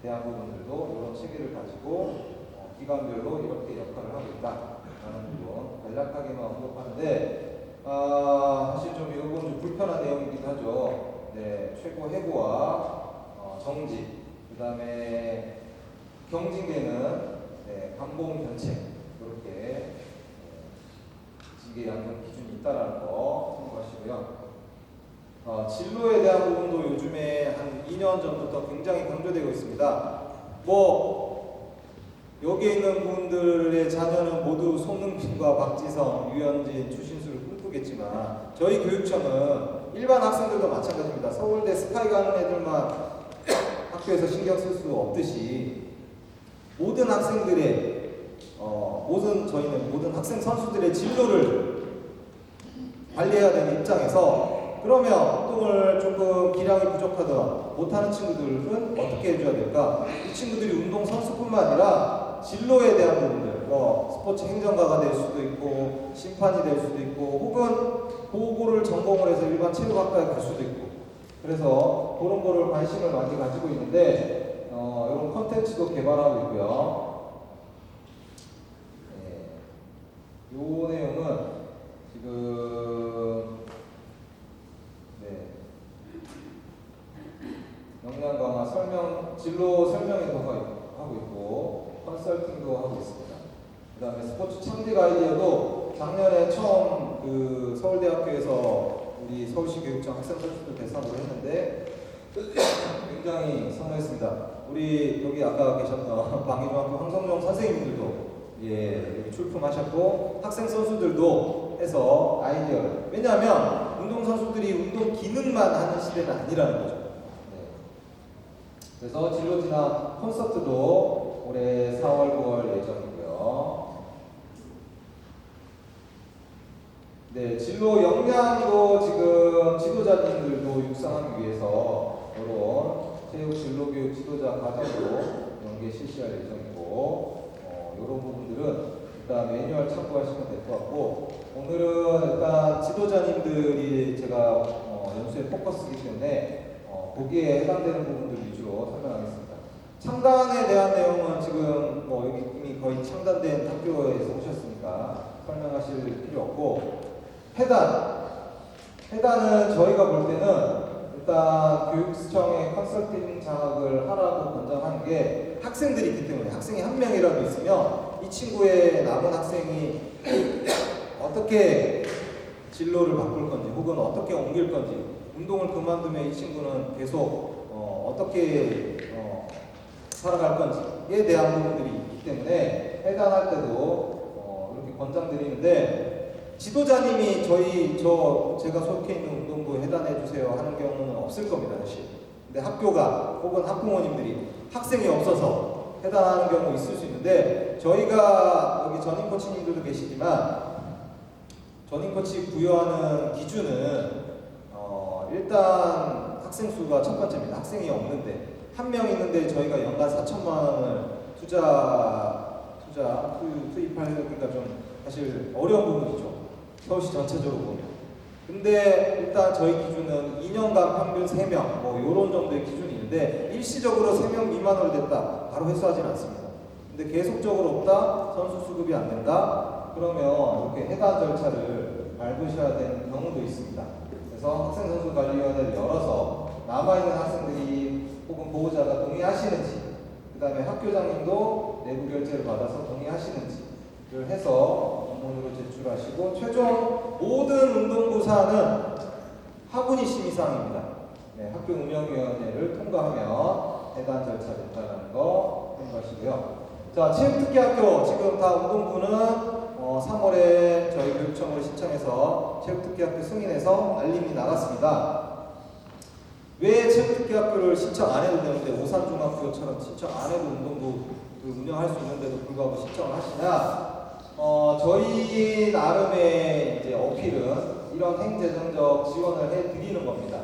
Speaker 1: 대한 부분들도 이런 체계를 가지고 기관별로 이렇게 역할을 하고 있다라는 부분 간략하게만 언급하는데 사실 좀 이건 좀 불편한 내용이기도 하죠. 네, 최고 해고와 정지, 그 다음에 경징계는 감봉 변칙 이렇게 징계 양형 기준이 있다라는 거 참고하시고요. 진로에 대한 부분도 요즘에 한 2년 전부터 굉장히 강조되고 있습니다. 여기에 있는 분들의 자녀는 모두 손흥민과 박지성, 유현진, 추신수를 꿈꾸겠지만 저희 교육청은 일반 학생들도 마찬가지입니다. 서울대 스카이 가는 애들만 학교에서 신경 쓸 수 없듯이 모든 학생들의 저희는 모든 학생 선수들의 진로를 관리해야 되는 입장에서 그러면 운동을 조금 기량이 부족하거나 못하는 친구들은 어떻게 해줘야 될까? 이 친구들이 운동 선수뿐만 아니라 진로에 대한 부분들, 스포츠 행정가가 될 수도 있고 심판이 될 수도 있고 혹은 그거를 전공을 해서 일반 체육학과에 갈 수도 있고 그래서 그런 거를 관심을 많이 가지고 있는데 이런 컨텐츠도 개발하고 있고요. 이 내용은 지금 역량 강화 진로 설명회도 하고 있고 컨설팅도 하고 있습니다. 그 다음에 스포츠 창직 아이디어도 작년에 처음 서울대학교에서 우리 서울시 교육청 학생 선수들 대상으로 했는데 굉장히 선호했습니다. 우리 여기 아까 계셨던 방위중학교 황성용 선생님들도 여기 출품하셨고 학생 선수들도 해서 아이디어를 왜냐하면 운동선수들이 운동 기능만 하는 시대는 아니라는 거죠. 그래서 진로 진학 콘서트도 올해 4월, 9월 예정이고요. 네, 진로 역량도 지금 지도자님들도 육성하기 위해서 이런 체육 진로교육 지도자 과정도 연계 실시할 예정이고 이런 부분들은 일단 매뉴얼 참고하시면 될 것 같고 오늘은 일단 지도자님들이 제가 연수의 포커스이기 때문에 거기에 해당되는 부분들 위주로 설명하겠습니다. 창단에 대한 내용은 지금 여기 이미 거의 창단된 학교에서 오셨으니까 설명하실 필요 없고 해단은 저희가 볼 때는 일단 교육청의 컨설팅 장학을 하라고 권장하는 게 학생들이 있기 때문에 학생이 한 명이라도 있으면 이 친구의 남은 학생이 어떻게 진로를 바꿀 건지 혹은 어떻게 옮길 건지 운동을 그만두면 이 친구는 계속 어떻게 살아갈 건지에 대한 부분들이 있기 때문에 해당할 때도 이렇게 권장드리는데 지도자님이 제가 속해 있는 운동부에 해당해 주세요 하는 경우는 없을 겁니다, 사실. 근데 학교가 혹은 학부모님들이 학생이 없어서 해당하는 경우 있을 수 있는데 저희가 여기 전임 코치님들도 계시지만 전임 코치 부여하는 기준은 일단 학생 수가 첫 번째입니다. 학생이 없는데 한 명 있는데 저희가 연간 4천만 원을 투자를 투자 투입하기가 좀 사실 어려운 부분이죠. 서울시 전체적으로 보면. 근데 일단 저희 기준은 2년간 평균 3명 뭐 이런 정도의 기준이 있는데 일시적으로 3명 미만으로 됐다 바로 회수하지는 않습니다. 근데 계속적으로 없다 선수 수급이 안 된다 그러면 이렇게 해단 절차를 밟으셔야 되는 경우도 있습니다. 그래서 학생선수관리위원회를 열어서 남아있는 학생들이 혹은 보호자가 동의하시는지 그 다음에 학교장님도 내부 결제를 받아서 동의하시는지를 해서 원문으로 제출하시고 최종 모든 운동부 사안은 학운위 심의사항입니다. 네, 학교 운영위원회를 통과하면 해당 절차 됐다는 거 통과하시고요. 자, 체육특기학교 지금 다 운동부는 3월에 저희 교육청으로 신청해서 체육특기학교 승인해서 알림이 나갔습니다. 왜 체육특기학교를 신청 안 해도 되는데 오산중학교처럼 신청 안 해도 운동부 운영할 수 있는데도 불구하고 신청을 하시냐? 저희 나름의 이제 어필은 이런 행재정적 지원을 해드리는 겁니다.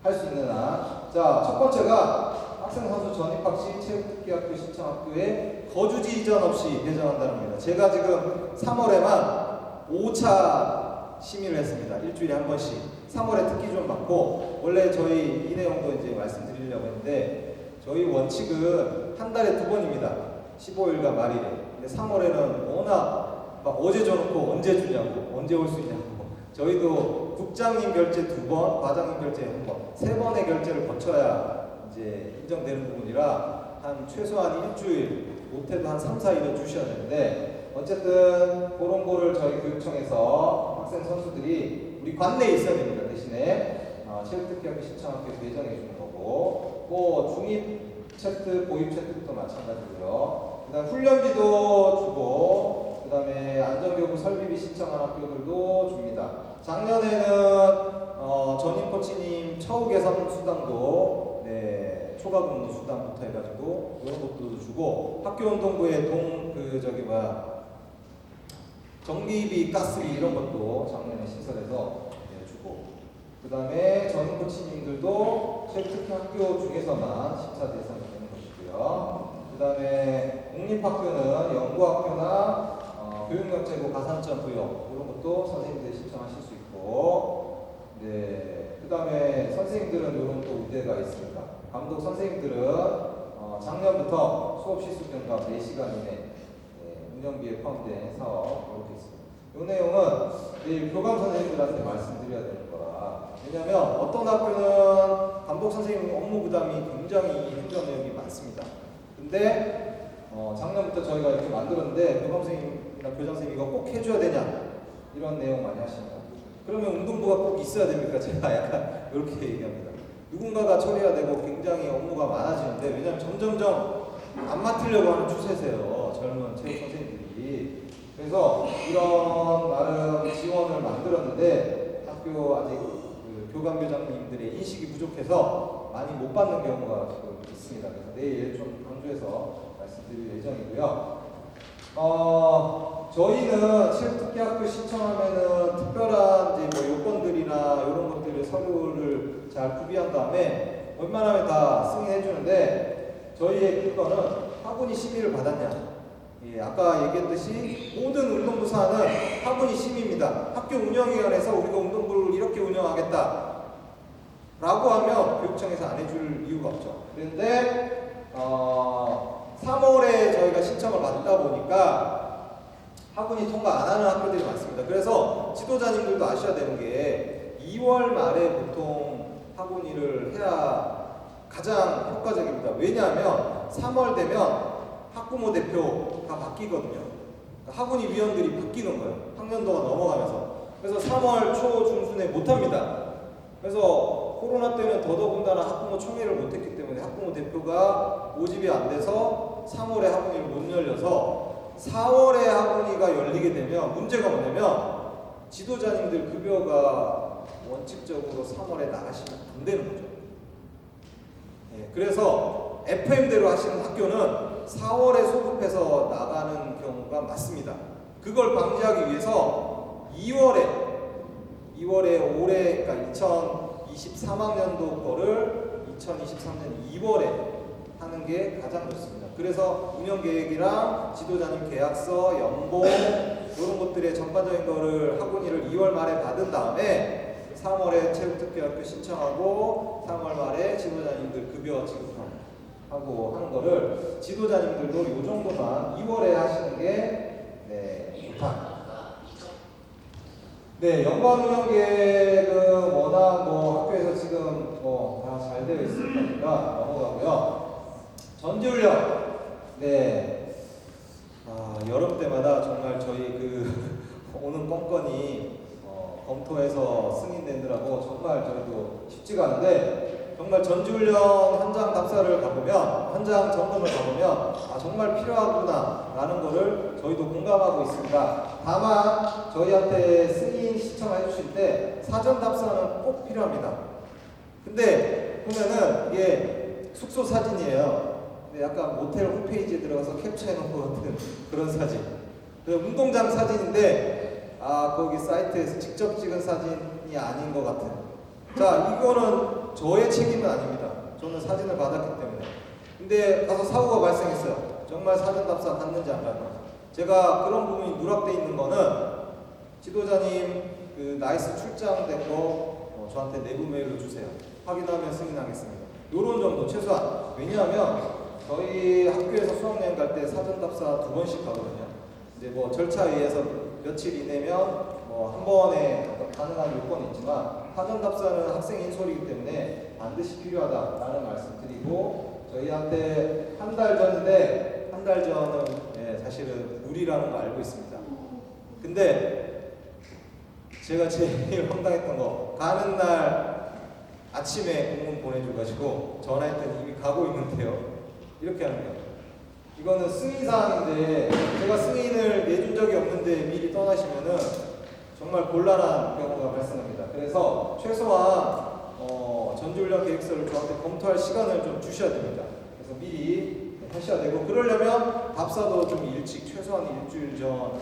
Speaker 1: 할 수 있는 한. 자, 첫 번째가 학생 선수 전입학 시 체육특기학교 신청학교에 거주지 이전 없이 배정한다는 겁니다. 제가 지금 3월에만 5차 심의를 했습니다. 일주일에 한 번씩. 3월에 특기 좀 받고 원래 저희 이 내용도 이제 말씀드리려고 했는데 저희 원칙은 한 달에 2번입니다. 15일과 말일에. 근데 3월에는 워낙 막 어제 줘놓고 언제 주냐고, 언제 올 수 있냐고. 저희도 국장님 결제 2번, 과장님 결제 1번, 3번의 결제를 거쳐야 이제 인정되는 부분이라 한 최소한 일주일, 못해도 한 3, 4일은 주셔야 되는데 어쨌든 그런 거를 저희 교육청에서 학생 선수들이 우리 관내에 있어야 됩니다. 대신에 체육특기학교 신청학교 배정해 주는 거고 뭐 중입 채트, 보입 채트도 마찬가지고요. 그 다음 훈련비도 주고 그 다음에 안전교구 설비비 신청한 학교들도 줍니다. 작년에는 전임 코치님 처우 개선 수당도 네, 초과 근무 수당부터 해가지고 이런 것도 주고 학교 운동부에 전기비, 가스비 이런 것도 작년에 시설해서 네, 주고 그 다음에 전임 코치님들도 체육특기 학교 중에서만 심사 대상이 되는 것이고요. 그 다음에 공립학교는 연구학교나 교육력제고 가산점 부여 이런 것도 선생님들이 신청하실 수 있고 네, 그 다음에 선생님들은 이런 또 우대가 있습니다. 감독 선생님들은 작년부터 수업 시수 경과 4시간 이내 운영비에 포함된 사업 이렇게 있습니다. 이 내용은 내일 교감 선생님들한테 말씀드려야 되는 거라. 왜냐하면 어떤 학교는 감독 선생님 업무 부담이 굉장히 행정 내용이 많습니다. 근데 작년부터 저희가 이렇게 만들었는데 교감 선생님이나 교장 선생님 이거 꼭 해줘야 되냐 이런 내용 많이 하십니다. 그러면 운동부가 꼭 있어야 됩니까? 제가 약간 이렇게 얘기합니다. 누군가가 처리해야 되고 굉장히 업무가 많아지는데 왜냐하면 점점점 안 맡으려고 하는 추세세요. 젊은 체육 선생님들이. 그래서 이런 나름 지원을 만들었는데 학교 아직 교감 교장님들의 인식이 부족해서 많이 못 받는 경우가 지금 있습니다. 그래서 내일 좀 강조해서 말씀드릴 예정이고요. 저희는 체육특기학교 신청하면은 특별한 이제 뭐 요건들이나 이런 것들을 서류를 잘 구비한 다음에 웬만하면 다 승인해 주는데 저희의 근거는 학운위 심의를 받았냐. 예, 아까 얘기했듯이 모든 운동부 사안은 학운위 심의입니다. 학교 운영위원회에서 우리가 운동부를 이렇게 운영하겠다 라고 하면 교육청에서 안 해줄 이유가 없죠. 그런데 3월에 저희가 신청을 받다 보니까 학운위 통과 안 하는 학교들이 많습니다. 그래서 지도자님들도 아셔야 되는 게 2월 말에 보통 학운위를 해야 가장 효과적입니다. 왜냐하면 3월 되면 학부모 대표가 바뀌거든요. 학운위 위원들이 바뀌는 거예요. 학년도가 넘어가면서. 그래서 3월 초 중순에 못합니다. 그래서 코로나 때는 더더군다나 학부모 총회를 못했기 때문에 학부모 대표가 모집이 안 돼서 3월에 학운위를 못 열려서 4월에 학운위가 열리게 되면 문제가 뭐냐면 지도자님들 급여가 원칙적으로 3월에 나가시면 안 되는 거죠. 네, 그래서 FM대로 하시는 학교는 4월에 소급해서 나가는 경우가 많습니다. 그걸 방지하기 위해서 2월에 올해 그러니까 2023학년도 거를 2023년 2월에 하는 게 가장 좋습니다. 그래서 운영 계획이랑 지도자님 계약서, 연봉 이런 것들의 전반적인 거를 학원일을 2월 말에 받은 다음에 3월에 체육특기학교 신청하고 3월 말에 지도자님들 급여 지급하고 하는 거를 지도자님들도 이 정도만 2월에 하시는 게 좋다. 네, 연관 운영 계획은 워낙 뭐 학교에서 지금 뭐 다 잘 되어 있을 거니까 넘어가고요. 전지훈련. 네. 여름 때마다 정말 저희 오는 건건이 검토해서 승인되느라고 정말 저희도 쉽지가 않은데 정말 전지훈련 현장 답사를 가보면 현장 점검을 가보면 정말 필요하구나 라는 거를 저희도 공감하고 있습니다. 다만 저희한테 승인 신청해 주실 때 사전 답사는 꼭 필요합니다. 근데 보면은 이게 숙소 사진이에요. 근데 약간 모텔 홈페이지에 들어가서 캡처해 놓은 것 같은 그런 사진. 운동장 사진인데 거기 사이트에서 직접 찍은 사진이 아닌 것 같은. 자, 이거는 저의 책임은 아닙니다. 저는 사진을 받았기 때문에. 근데 가서 사고가 발생했어요. 정말 사전 답사 갔는지 안 갔는지. 제가 그런 부분이 누락돼 있는 거는 지도자님 나이스 출장된 거 저한테 내부 메일로 주세요. 확인하면 승인하겠습니다. 요런 정도 최소한. 왜냐하면 저희 학교에서 수학여행 갈 때 사전 답사 2번씩 가거든요. 이제 뭐 절차에 의해서 며칠 이내면 뭐 한 번에 가능한 요건이 있지만 사전 답사는 학생 인솔이기 때문에 반드시 필요하다라는 말씀드리고 저희한테 한 달 전인데 한 달 전은 사실은 무리라는 거 알고 있습니다. 근데 제가 제일 황당했던 거 가는 날 아침에 공문 보내줘가지고 전화했더니 이미 가고 있는데요. 이렇게 하는 거예요. 이거는 승인사항인데 제가 승인을 내준 적이 없는데 미리 떠나시면은 정말 곤란한 경우가 발생합니다. 그래서 최소한 전지훈련 계획서를 저한테 검토할 시간을 좀 주셔야 됩니다. 그래서 미리 하셔야 되고 그러려면 답사도 좀 일찍 최소한 일주일 전,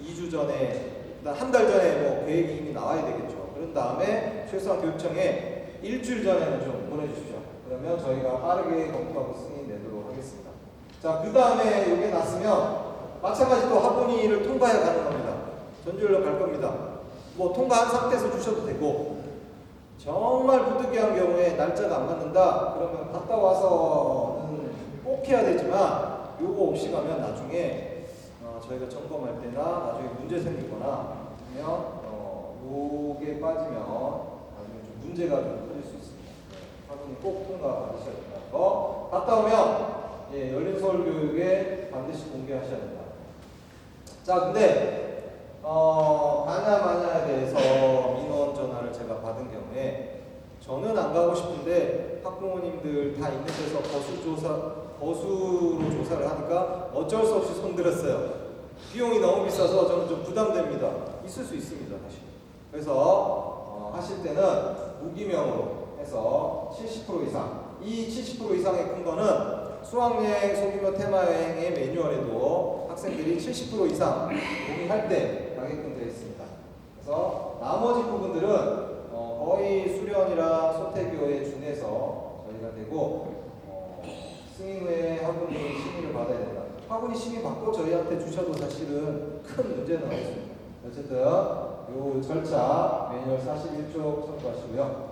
Speaker 1: 2주 전에 한 달 전에 뭐 계획이 이미 나와야 되겠죠. 그런 다음에 최소한 교육청에 일주일 전에는 좀 보내주십시오. 그러면 저희가 빠르게 검토하고 승인 내도록 하겠습니다. 자, 그 다음에 이게 났으면 마찬가지 또 학원일을 통과해 가는 겁니다. 전지훈련 갈 겁니다. 뭐 통과한 상태에서 주셔도 되고 정말 부득이한 경우에 날짜가 안 맞는다 그러면 갔다 와서는 꼭 해야 되지만 요거 없이 가면 나중에 저희가 점검할 때나 나중에 문제 생기거나 하면 요게 빠지면 나중에 좀 문제가 좀 커질 수 있습니다. 학원이 꼭 통과 받으셔야 된다. 갔다 오면 열린 서울 교육에 반드시 공개하셔야 된다. 자, 근데 가냐 마냐에 대해서 민원 전화를 제가 받은 경우에 저는 안 가고 싶은데 학부모님들 다 있는 데서 거수로 조사를 하니까 어쩔 수 없이 손들었어요. 비용이 너무 비싸서 저는 좀 부담됩니다. 있을 수 있습니다, 사실. 그래서 하실 때는 무기명으로 해서 70% 이상. 이 70% 이상의 큰 거는 수학여행, 소규모 테마여행의 매뉴얼에도 학생들이 70% 이상 동의할 때 가게끔 되어 있습니다. 그래서 나머지 부분들은 거의 수련이랑 소태교에 준해서 저희가 되고 승인 후에 학원이 심의를 받아야 된다. 학원이 심의 받고 저희한테 주셔도 사실은 큰 문제는 없습니다. 어쨌든 요 절차 매뉴얼 41쪽 참고하시고요.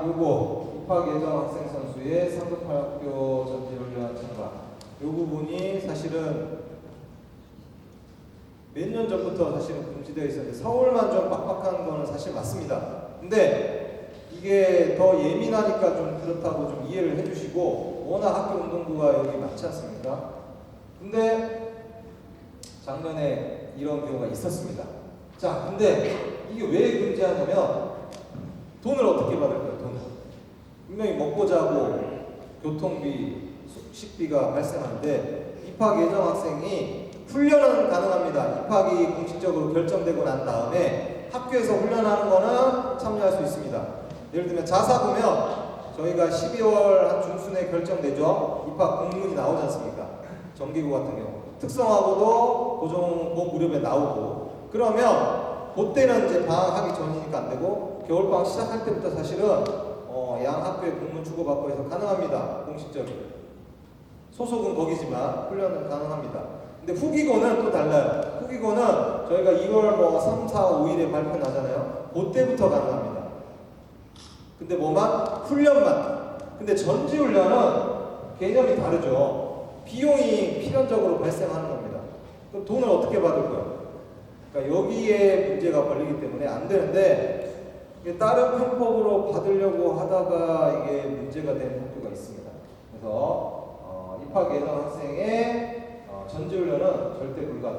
Speaker 1: 요거 입학 예정 학생 선수의 상급학교 전지훈련 참가. 요 부분이 사실은 몇 년 전부터 사실은 금지되어 있었는데 서울만 좀 빡빡한 거는 사실 맞습니다. 근데 이게 더 예민하니까 좀 그렇다고 좀 이해를 해주시고 워낙 학교 운동부가 여기 많지 않습니까? 근데 작년에 이런 경우가 있었습니다. 자, 근데 이게 왜 금지하냐면 돈을 어떻게 받을까요? 돈을 분명히 먹고 자고 교통비, 식비가 발생하는데 입학 예정 학생이 훈련은 가능합니다. 입학이 공식적으로 결정되고 난 다음에 학교에서 훈련하는 거는 참여할 수 있습니다. 예를 들면 자사 보면 저희가 12월 한 중순에 결정되죠. 입학 공문이 나오지 않습니까? 정기고 같은 경우 특성화고도 고정고 무렵에 나오고 그러면 그때는 이제 방학하기 전이니까 안 되고 겨울방학 시작할 때부터 사실은 양 학교에 공문 주고받고 해서 가능합니다. 공식적인. 소속은 거기지만 훈련은 가능합니다. 근데 후기고는 또 달라요. 후기고는 저희가 2월 뭐 3, 4, 5일에 발표 나잖아요. 그때부터 가능합니다. 근데 뭐만? 훈련만. 근데 전지훈련은 개념이 다르죠. 비용이 필연적으로 발생하는 겁니다. 그럼 돈을 어떻게 받을 거예요? 그러니까 여기에 문제가 걸리기 때문에 안 되는데 이게 다른 편법으로 받으려고 하다가 이게 문제가 되는 학교가 있습니다. 그래서 입학 예정 학생의 전지훈련은 절대 불가능.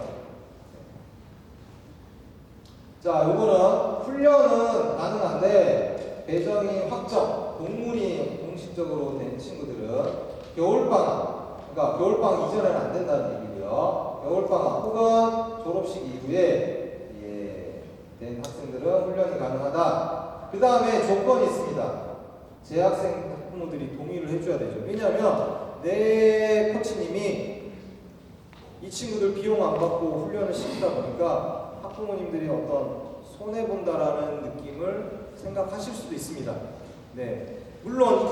Speaker 1: 자, 요거는 훈련은 가능한데 배정이 확정, 동문이 공식적으로 된 친구들은 겨울방학, 그러니까 겨울방학 이전에는 안 된다는 얘기고요. 겨울방학 혹은 졸업식 이후에 된 학생들은 훈련이 가능하다. 그 다음에 조건이 있습니다. 재학생 학부모들이 동의를 해줘야 되죠. 왜냐하면 내 코치님이 이 친구들 비용 안 받고 훈련을 시키다 보니까 학부모님들이 어떤 손해본다라는 느낌을 생각하실 수도 있습니다. 네. 물론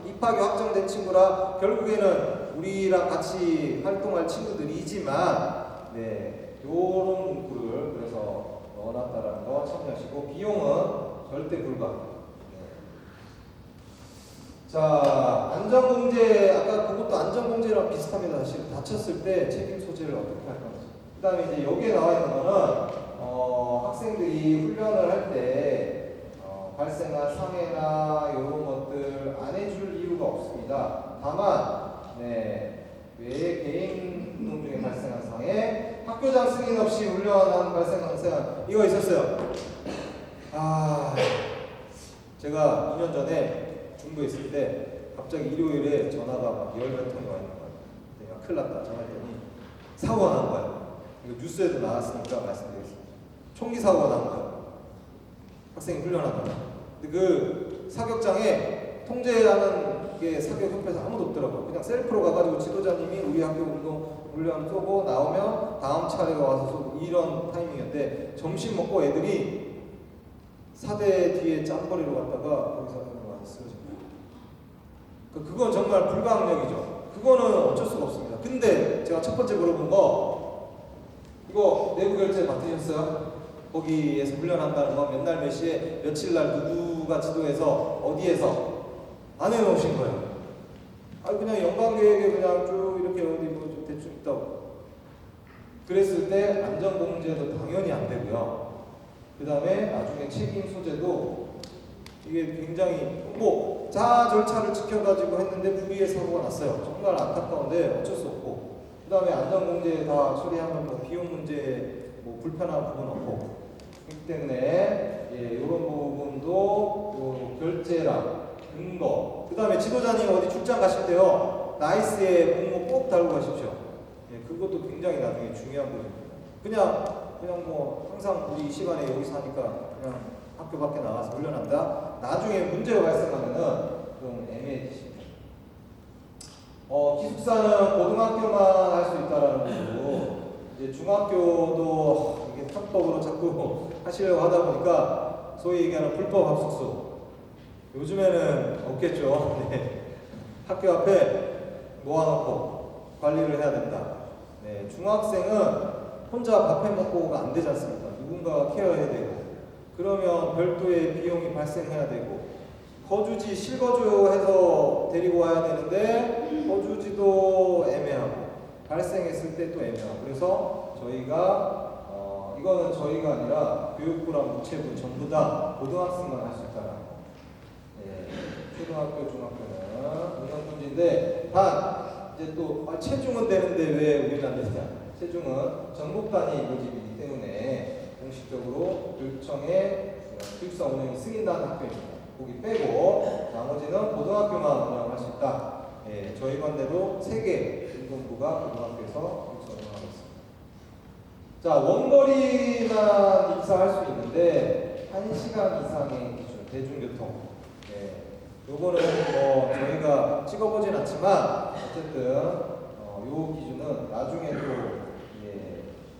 Speaker 1: 입학이 확정된 친구라 결국에는 우리랑 같이 활동할 친구들이지만, 네. 요런 문구를 그래서 넣어놨다라는 거 참고하시고, 비용은 절대 불가. 자, 안전공제, 아까 그것도 안전공제랑 비슷합니다. 사실 다쳤을 때 책임 소재를 어떻게 할 건지. 그 다음에 이제 여기에 나와 있는 거는 학생들이 훈련을 할 때 발생한 상해나 이런 것들 안 해줄 이유가 없습니다. 다만 외 개인 운동 중에 발생한 상해, 학교장 승인 없이 훈련한 발생한 상해, 이거 있었어요. 제가 2년 전에 중부에 있을 때 갑자기 일요일에 전화가 막 10몇 통이 와 있는 거예요. 내가 큰일 났다 전화했더니 사고가 난 거예요. 이거 뉴스에도 나왔으니까 말씀드리겠습니다. 총기 사고가 난 거예요. 학생이 훈련하다가. 근데 그 사격장에 통제하는 게 사격협회에서 아무도 없더라고요. 그냥 셀프로 가가지고 지도자님이 우리 학교 운동 훈련 쏘고 나오면 다음 차례가 와서 쏘고 이런 타이밍이었는데, 점심 먹고 애들이 사대 뒤에 짬버리로 갔다가 거기서 쓰러진 거예요. 그건 정말 불가항력이죠. 그거는 어쩔 수가 없습니다. 근데 제가 첫 번째 물어본 거, 이거 내부 결제 받으셨어요? 거기에서 훈련한다는 거 몇 날 몇 시에 며칠 날 누구가 지도해서 어디에서 안 해놓으신 거예요. 그냥 연관계획에 그냥 쭉 이렇게 어디 뭐 좀 대충 있다고. 그랬을 때 안전공제도 당연히 안 되고요. 그 다음에 나중에 책임 소재도 이게 굉장히 자 절차를 지켜가지고 했는데 불의의 사고가 났어요. 정말 안타까운데 어쩔 수 없고, 그 다음에 안전공제 다 처리하면 뭐 비용 문제 뭐 불편한 부분 없고, 그렇기 때문에 이런 부분도 결제랑 근거, 그 다음에 지도자님 어디 출장 가실 때요 나이스에 공모 꼭 달고 가십시오. 그것도 굉장히 나중에 중요한 부분입니다. 그냥 뭐 항상 우리 이 시간에 여기서 하니까 그냥 학교 밖에 나가서 훈련한다. 나중에 문제가 발생하면은 좀 애매해지십니다. 기숙사는 고등학교만 할 수 있다라는 거고, 이제 중학교도 이게 편법으로 자꾸 하시려고 하다 보니까 소위 얘기하는 불법 합숙소. 요즘에는 없겠죠. 네. 학교 앞에 모아놓고 관리를 해야 된다. 네. 중학생은 혼자 밥 해 먹고가 안 되지 않습니까? 누군가가 케어해야 되고, 그러면 별도의 비용이 발생해야 되고, 거주지 실거주해서 데리고 와야 되는데 거주지도 애매하고, 발생했을 때 또 애매하고. 그래서 저희가 이거는 저희가 아니라 교육부랑 우체부 전부 다 고등학생만 할 수 있다라는 거. 초등학교, 중학교는 운영금지인데, 단 이제 또 체중은 되는데 왜 우리는 안 되냐? 체중은 전국 단위 모집이기 때문에 공식적으로 교육청의 기숙사 운영이 승인된 학교입니다. 거기 빼고 나머지는 고등학교만 운영할 수 있다. 저희 반대로 3개 운동부가 고등학교에서 기숙사 운영하고 있습니다. 자, 원거리만 입사할 수 있는데 1시간 이상의 기준, 대중교통. 요거는 뭐 저희가 찍어보진 않지만 어쨌든 요 기준은 나중에 또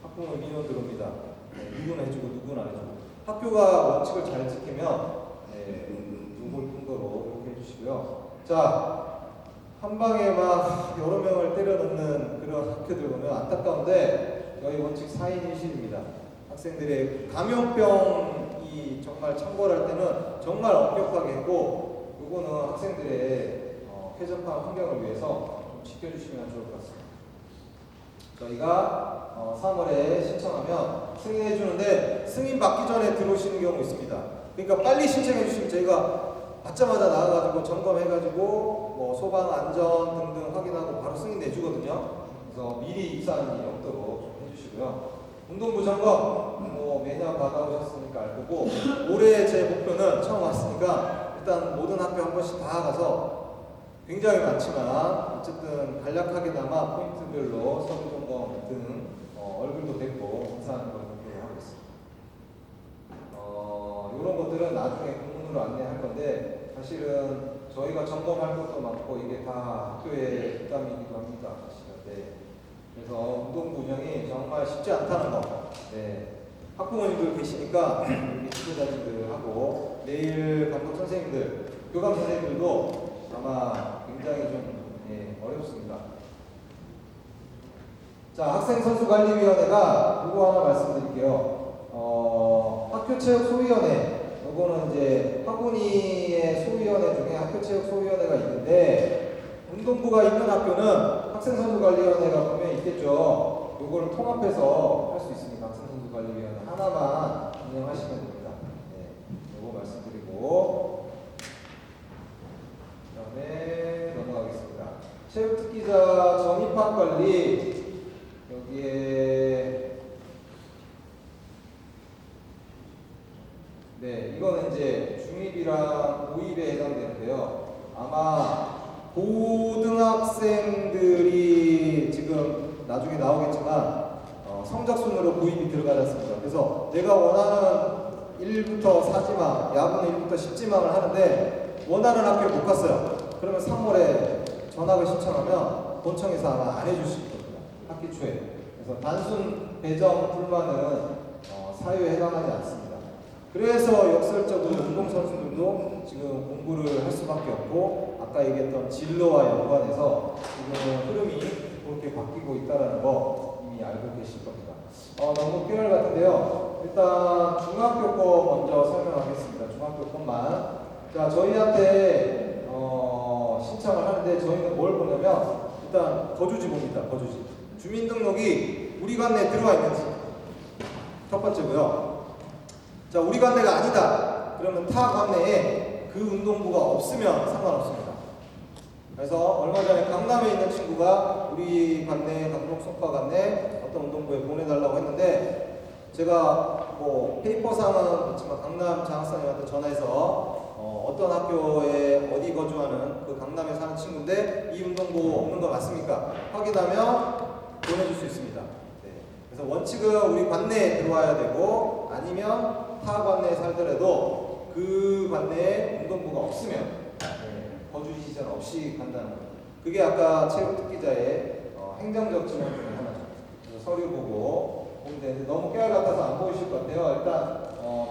Speaker 1: 학부모 민원 들어옵니다. 누구는 해주고 누구는 안 해주고. 학교가 원칙을 잘 지키면 요걸 근거로 계시고요. 자, 한 방에 막 여러 명을 때려 넣는 그런 학교들 보면 안타까운데 저희 원칙 4인 1실입니다. 학생들의 감염병이 정말 창궐할 때는 정말 엄격하게 했고, 요거는 학생들의 쾌적한 환경을 위해서 좀 지켜주시면 좋을 것 같습니다. 저희가 3월에 신청하면 승인해 주는데 승인 받기 전에 들어오시는 경우 있습니다. 그러니까 빨리 신청해 주시면 저희가 받자마자 나와가지고 점검해가지고 뭐 소방 안전 등등 확인하고 바로 승인 내주거든요. 그래서 미리 입사하는 일이 없도록 좀 해주시고요. 운동부 점검 뭐 매년 받아오셨으니까 알 거고, 올해 제 목표는 처음 왔으니까 일단 모든 학교 한 번씩 다 가서 굉장히 많지만 어쨌든 간략하게나마 포인트별로 서류 점검 등 얼굴도 뵙고 인사하는 걸 목표로 하고 있습니다. 이런 것들은 나중에 공문으로 안내할 건데 사실은 저희가 점검할 것도 많고 이게 다 학교의 부담이기도 합니다. 사실은. 네. 그래서 운동부 운영이 정말 쉽지 않다는 거. 네. 학부모님들 계시니까 우리 지도자님들하고 내일 감독 선생님들, 교감 선생님들도 아마 굉장히 좀 어렵습니다. 자, 학생선수관리위원회가 이거 하나 말씀드릴게요. 학교체육소위원회, 이거는 이제 학군위의 소위원회 중에 학교체육소위원회가 있는데, 운동부가 있는 학교는 학생선수관리위원회가 분명히 있겠죠. 이거를 통합해서 할 수 있습니다. 학생선수관리위원회 하나만 운영하시면 됩니다. 네, 이거 말씀드리고 그다음에 넘어가겠습니다. 체육특기자 전입학관리, 여기에 네, 이거는 이제 중입이랑 고입에 해당되는데요. 아마 고등학생들이 지금 나중에 나오겠지만 성적 순으로 고입이 들어가지 않습니다. 그래서 내가 원하는 1부터 4지망, 야구는 1부터 10지망을 하는데 원하는 학교에 못 갔어요. 그러면 3월에 전학을 신청하면 본청에서 아마 안 해줄 수 있거든요. 학기 초에. 그래서 단순 배정 불만은 사유에 해당하지 않습니다. 그래서 역설적으로 운동선수들도 지금 공부를 할 수밖에 없고, 아까 얘기했던 진로와 연관해서 지금 흐름이 그렇게 바뀌고 있다는 거 이미 알고 계실 겁니다. 너무 깨알 같은데요. 일단 중학교 거 먼저 설명하겠습니다. 중학교 것만. 자, 저희한테 신청을 하는데 저희는 뭘 보냐면 일단 거주지 봅니다. 거주지. 주민등록이 우리 관내에 들어와 있는지 첫 번째고요. 자, 우리 관내가 아니다 그러면 타 관내에 그 운동부가 없으면 상관없습니다. 그래서 얼마 전에 강남에 있는 친구가 우리 관내, 강동 송파 관내 어떤 운동부에 보내달라고 했는데, 제가 뭐 페이퍼상은 그렇지만 강남 장학사님한테 전화해서 어떤 학교에 어디 거주하는 그 강남에 사는 친구인데 이 운동부 없는 거 맞습니까? 확인하면 보내줄 수 있습니다. 네. 그래서 원칙은 우리 관내에 들어와야 되고, 아니면 타 관내에 살더라도 그 관내에 운동부가 없으면 거주 지전 없이 간다는 거예요. 그게 아까 체육특기자의 행정적 지원 중에 하나죠. 그래서 서류 보고 보면 되는데 너무 깨알 같아서 안 보이실 것 같아요. 일단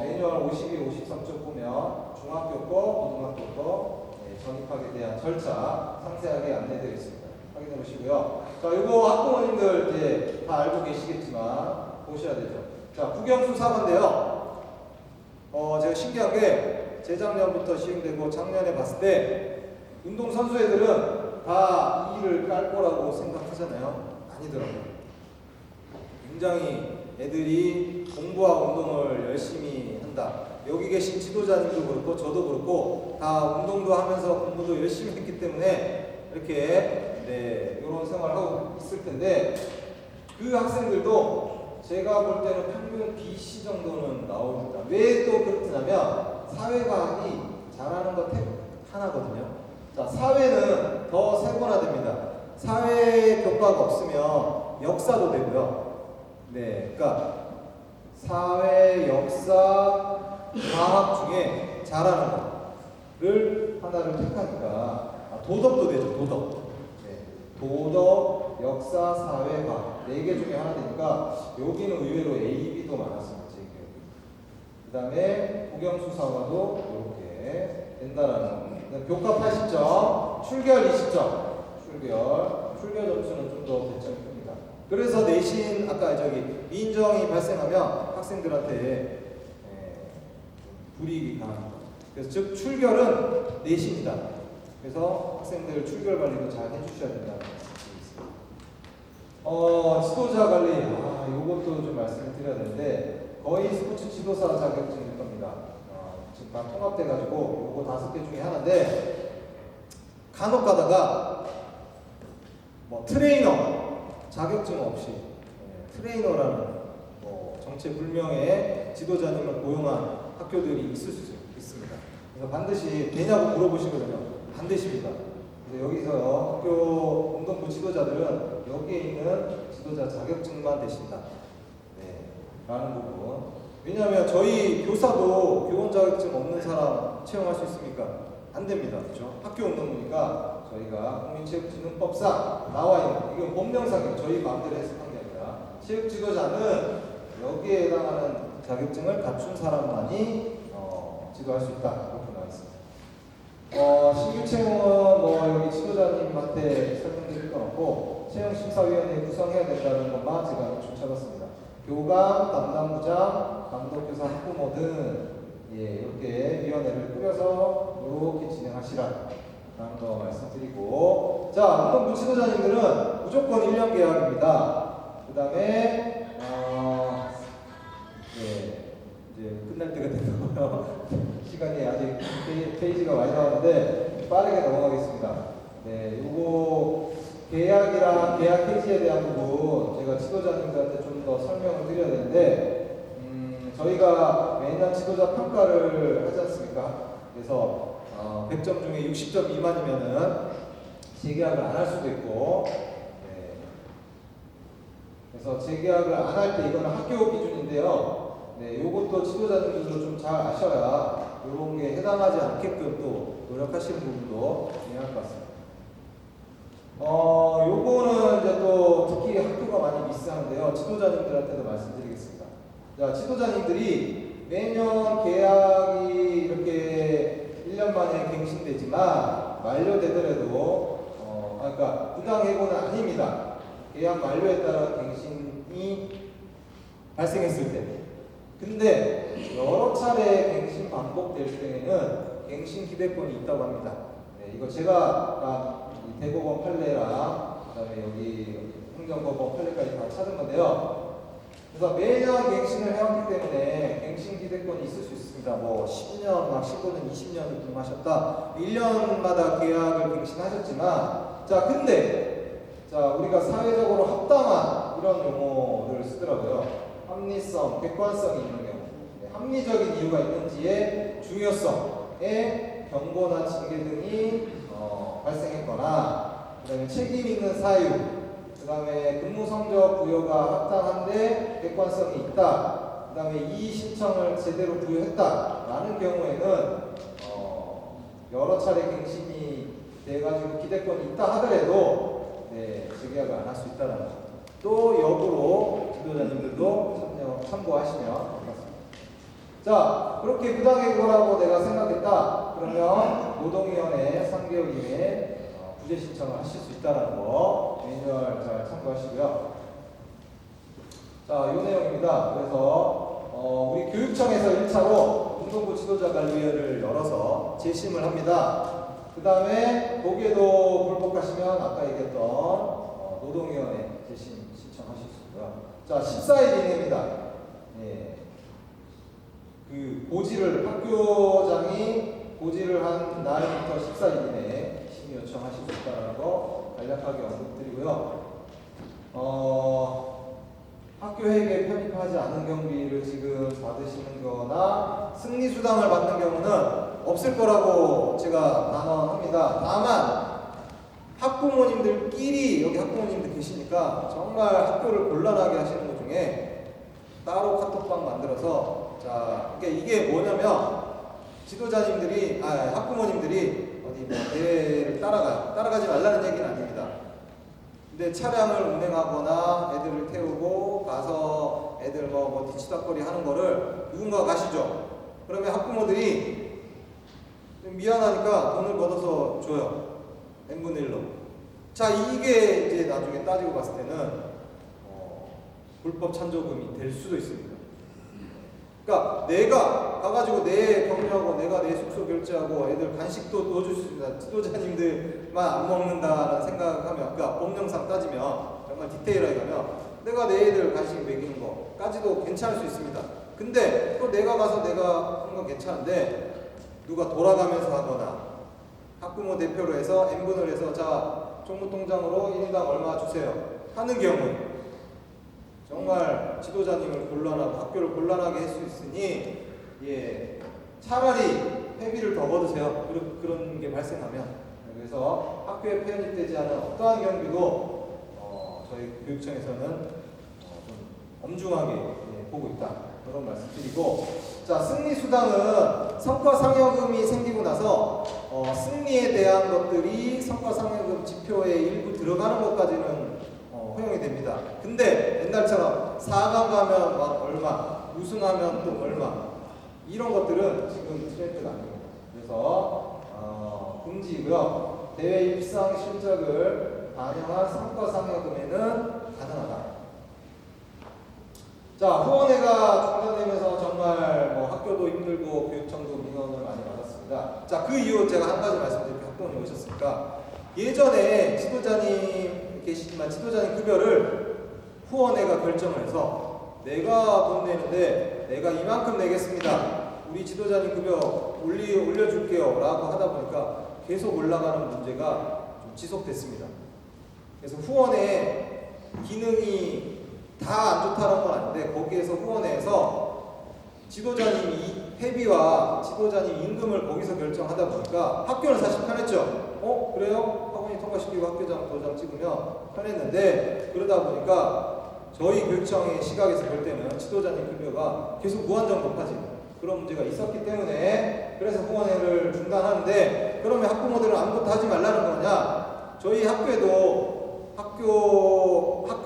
Speaker 1: 매뉴얼 52, 53쪽 보면 중학교 거, 고등학교 거 전입학에 대한 절차 상세하게 안내되어 있습니다. 확인해 보시고요. 자, 이거 학부모님들 이제 다 알고 계시겠지만 보셔야 되죠. 자, 국영수사관인데요. 제가 신기한 게 재작년부터 시행되고 작년에 봤을 때 운동선수 애들은 다 이 일을 깔 거라고 생각하잖아요. 아니더라고요. 굉장히 애들이 공부와 운동을 열심히 한다. 여기 계신 지도자님도 그렇고 저도 그렇고 다 운동도 하면서 공부도 열심히 했기 때문에 이렇게 이런 생활을 하고 있을 텐데, 그 학생들도 제가 볼 때는 평균 B, C 정도는 나옵니다. 왜 또 그렇냐면 사회과학이 잘하는 것 하나거든요. 자, 사회는 더 세분화됩니다. 사회 교과가 없으면 역사도 되고요. 네, 그러니까 사회, 역사, 과학 중에 잘하는 거를 하나를 택하니까 도덕도 되죠. 도덕. 네, 도덕, 역사, 사회, 과학 4개 중에 하나 되니까 여기는 의외로 A, B도 많았습니다. 제 기억에. 그 다음에 국영수사관도 이렇게 된다라는 겁니다. 교과 80점, 출결 20점. 출결 점수는 좀 더 배점이 큽니다. 그래서 내신 아까 저기 민정이 발생하면 학생들한테 불이익이 강합니다. 그래서 즉 출결은 내신이다. 그래서 학생들 출결 관리도 잘 해주셔야 된다는 말씀이 있습니다. 지도자 관리, 이것도 좀 말씀을 드려야 되는데 거의 스포츠 지도사 자격증일 겁니다. 지금 다 통합돼가지고 요거 5개 중에 하나인데 간혹 가다가 뭐 트레이너 자격증 없이 트레이너라는 정체불명의 지도자님을 고용한 학교들이 있을 수 있습니다. 그래서 반드시 되냐고 물어보시거든요. 반드시입니다. 그래서 여기서 학교 운동부 지도자들은 여기에 있는 지도자 자격증만 되신다. 라는 부분. 왜냐하면 저희 교사도 교원 자격증 없는 사람 채용할 수 있습니까? 안 됩니다. 그렇죠? 학교 운동부니까 저희가 국민체육진흥법상 나와 있는 이건 법령상이에요. 저희 마음대로 해석한 게 아니라 체육 지도자는 여기에 해당하는 자격증을 갖춘 사람만이 지도할 수 있다. 이렇게 나와 있습니다. 신규 채용은 여기 지도자님한테 설명드릴 건 없고 채용심사위원회 구성해야 된다는 것만 제가 쫓아봤습니다. 교감, 담당부장, 감독교사, 학부모든 이렇게 위원회를 꾸려서 이렇게 진행하시라는 거 말씀드리고, 자, 운동부 지도자님들은 무조건 1년 계약입니다. 그 다음에 이제 끝날 때가 됐고요. 시간이 아직 페이지가 많이 나왔는데 빠르게 넘어가겠습니다. 네, 요거 계약이랑 계약 해지에 대한 부분 제가 지도자님들한테 좀 더 설명을 드려야 되는데 저희가 매년 지도자 평가를 하지 않습니까? 그래서 100점 중에 60점 미만이면은 재계약을 안 할 수도 있고, 그래서 재계약을 안 할 때 이거는 학교 기준인데요. 요것도 지도자님들도 좀 잘 아셔야 이런 게 해당하지 않게끔 또 노력하시는 부분도 중요할 것 같습니다. 요거는 이제 또 특히 학교가 많이 미스하는데요. 지도자님들한테도 말씀드리겠습니다. 자, 지도자님들이 매년 계약이 이렇게 1년 만에 갱신되지만 만료되더라도 그러니까 부당해고는 아닙니다. 계약 만료에 따라 갱신이 발생했을 때. 근데 여러 차례 갱신 반복될 때에는 갱신 기대권이 있다고 합니다. 이거 제가 대법원 판례랑 그다음에 여기 행정법원 판례까지 다 찾은 건데요. 그래서 매년 갱신을 해왔기 때문에 갱신 기대권이 있을 수 있습니다. 뭐 10년, 막 15년, 20년을 근무하셨다. 1년마다 계약을 갱신하셨지만, 자, 근데 우리가 사회적으로 합당한 이런 용어를 쓰더라고요. 합리성, 객관성이 있는 경우, 합리적인 이유가 있는지의 중요성에 경고나 징계 등이 발생했거나, 그 다음에 책임 있는 사유, 그 다음에 근무 성적 부여가 합당한데 객관성이 있다, 그 다음에 이의 신청을 제대로 부여했다라는 경우에는 여러 차례 갱신이 돼가지고 기대권이 있다 하더라도 재계약을 안 할 수 있다는 거. 또 역으로 지도자님들도 참고하시면 될 것 같습니다. 자, 그렇게 부당해고라고 내가 생각했다. 그러면 노동위원회 3개월 이내에 부재 신청을 하실 수 있다는 거 매뉴얼 잘 참고하시고요. 자, 이 내용입니다. 그래서 우리 교육청에서 1차로 운동부 지도자관리위원회를 열어서 재심을 합니다. 그 다음에 거기에도 불복하시면 아까 얘기했던 노동위원회 재심 신청하실 수 있고요. 자, 14일 이내입니다. 그 학교장이 고지를 한 날부터 14일 이내에 심의 요청하실 수 있다는 거 간략하게 언급드리고요. 학교 회계에 편입하지 않은 경비를 지금 받으시는 거나 승리수당을 받는 경우는 없을 거라고 제가 단언합니다. 다만 학부모님들끼리, 여기 학부모님들 계시니까 정말 학교를 곤란하게 하시는 것 중에 따로 카톡방 만들어서, 자, 그러니까 이게 뭐냐면 지도자님들이, 학부모님들이 어디 뭐 대회를 따라가지 말라는 얘기는 아닙니다. 근데 차량을 운행하거나 애들을 태우고 가서 애들 뭐 뒤치다거리 하는 거를 누군가 가시죠. 그러면 학부모들이 미안하니까 돈을 걷어서 줘요. n분의 1로. 자, 이게 이제 나중에 따지고 봤을 때는 불법 찬조금이 될 수도 있습니다. 그러니까 내가 가가지고 내 격려하고 내가 내 숙소 결제하고 애들 간식도 넣어줄 수 있습니다. 지도자님들만 안 먹는다라는 생각하면, 그러니까 법령상 따지면 정말 디테일하게 가면 내가 내 애들 간식 먹이는 거까지도 괜찮을 수 있습니다. 근데 또 내가 가서 내가 하는 건 괜찮은데 누가 돌아가면서 하거나 학부모 대표로 해서 n분을 해서 자 종무통장으로 1인당 얼마 주세요 하는 경우 정말 지도자님을 곤란하고 학교를 곤란하게 할 수 있으니 차라리 회비를 더 걷으세요. 그런 게 발생하면. 그래서 학교에 편입되지 않은 어떠한 경비도 저희 교육청에서는 좀 엄중하게 보고 있다. 그런 말씀 드리고, 자, 승리수당은 성과상여금이 생기고 나서 승리에 대한 것들이 성과상여금 지표에 일부 들어가는 것까지는 허용이 됩니다. 근데 옛날처럼 4강 가면 막 얼마, 우승하면 또 얼마, 이런 것들은 지금 트렌드가 아닙니다. 그래서 금지고요. 대회 입상 실적을 반영한 성과상여금에는 가능하다. 자, 후원회가 중단되면서 정말 학교도 힘들고 교육청도 민원을 많이 받았습니다. 자, 그 이후 제가 한 가지 말씀드릴게요. 학부모님 오셨으니까. 예전에 지도자님 계시지만 지도자님 급여를 후원회가 결정을 해서 내가 돈 내는데 내가 이만큼 내겠습니다. 우리 지도자님 급여 올려줄게요 라고 하다 보니까 계속 올라가는 문제가 좀 지속됐습니다. 그래서 후원회 기능이 다 안 좋다는 건 아닌데 거기에서 후원회에서 지도자님이 회비와 지도자님 임금을 거기서 결정하다 보니까 학교는 사실 편했죠. 그래요? 학원이 통과시키고 학교장 도장 찍으면 편했는데 그러다 보니까 저희 교육청의 시각에서 볼 때는 지도자님 급여가 계속 무한정 높아지는 그런 문제가 있었기 때문에 그래서 후원회를 중단하는데 그러면 학부모들은 아무것도 하지 말라는 거냐? 저희 학교에도 학부모회가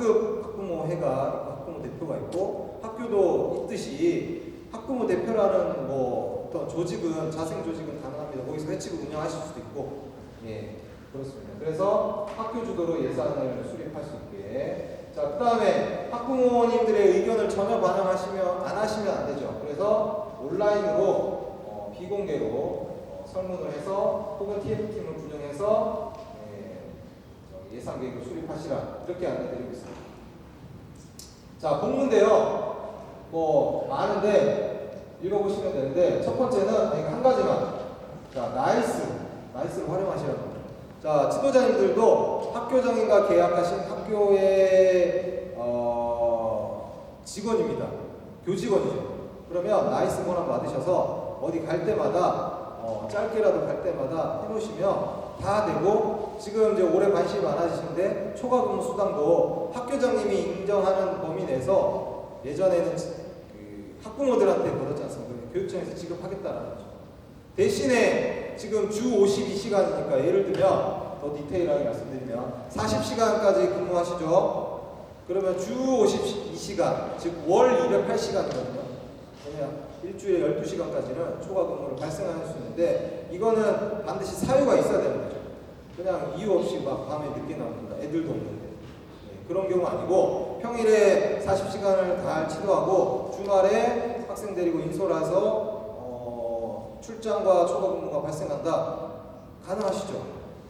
Speaker 1: 있고 학부모 대표가 있고 학교도 있듯이 학부모 대표라는 어떤 조직은 자생 조직은 가능합니다. 거기서 회칙을 운영하실 수도 있고 그렇습니다. 그래서 학교 주도로 예산을 수립할 수 있게. 자, 그 다음에 학부모님들의 의견을 전혀 반영하시면 안 하시면 안 되죠. 그래서 온라인으로 비공개로 설문을 해서 혹은 TF팀을 운영해서 예산 계획을 수립하시라 이렇게 안내드리고 있습니다. 자, 공문인데요. 많은데 읽어보시면 되는데 첫 번째는 한 가지만. 자, 나이스를 활용하시라는 겁니다. 자, 지도자님들도 학교정인과 계약하신 학교의 직원입니다. 교직원이죠. 그러면 나이스 권한 받으셔서 어디 갈 때마다 짧게라도 갈 때마다 해놓으시면 다 되고, 지금 이제 올해 관심이 많아지시는데 초과근무 수당도 학교장님이 인정하는 범위 내에서 예전에는 학부모들한테 받았지 않습니까? 교육청에서 지급하겠다라는 거죠. 대신에 지금 주 52시간이니까 예를 들면 더 디테일하게 말씀드리면 40시간까지 근무하시죠. 그러면 주 52시간, 즉 월 208시간이거든요. 그냥 일주일에 12시간까지는 초과 근무를 발생할 수 있는데 이거는 반드시 사유가 있어야 되는 거죠. 그냥 이유 없이 막 밤에 늦게 나옵니다. 애들도 없는데. 그런 경우 아니고 평일에 40시간을 다 치도하고 주말에 학생 데리고 인솔해서 출장과 초과 근무가 발생한다. 가능하시죠.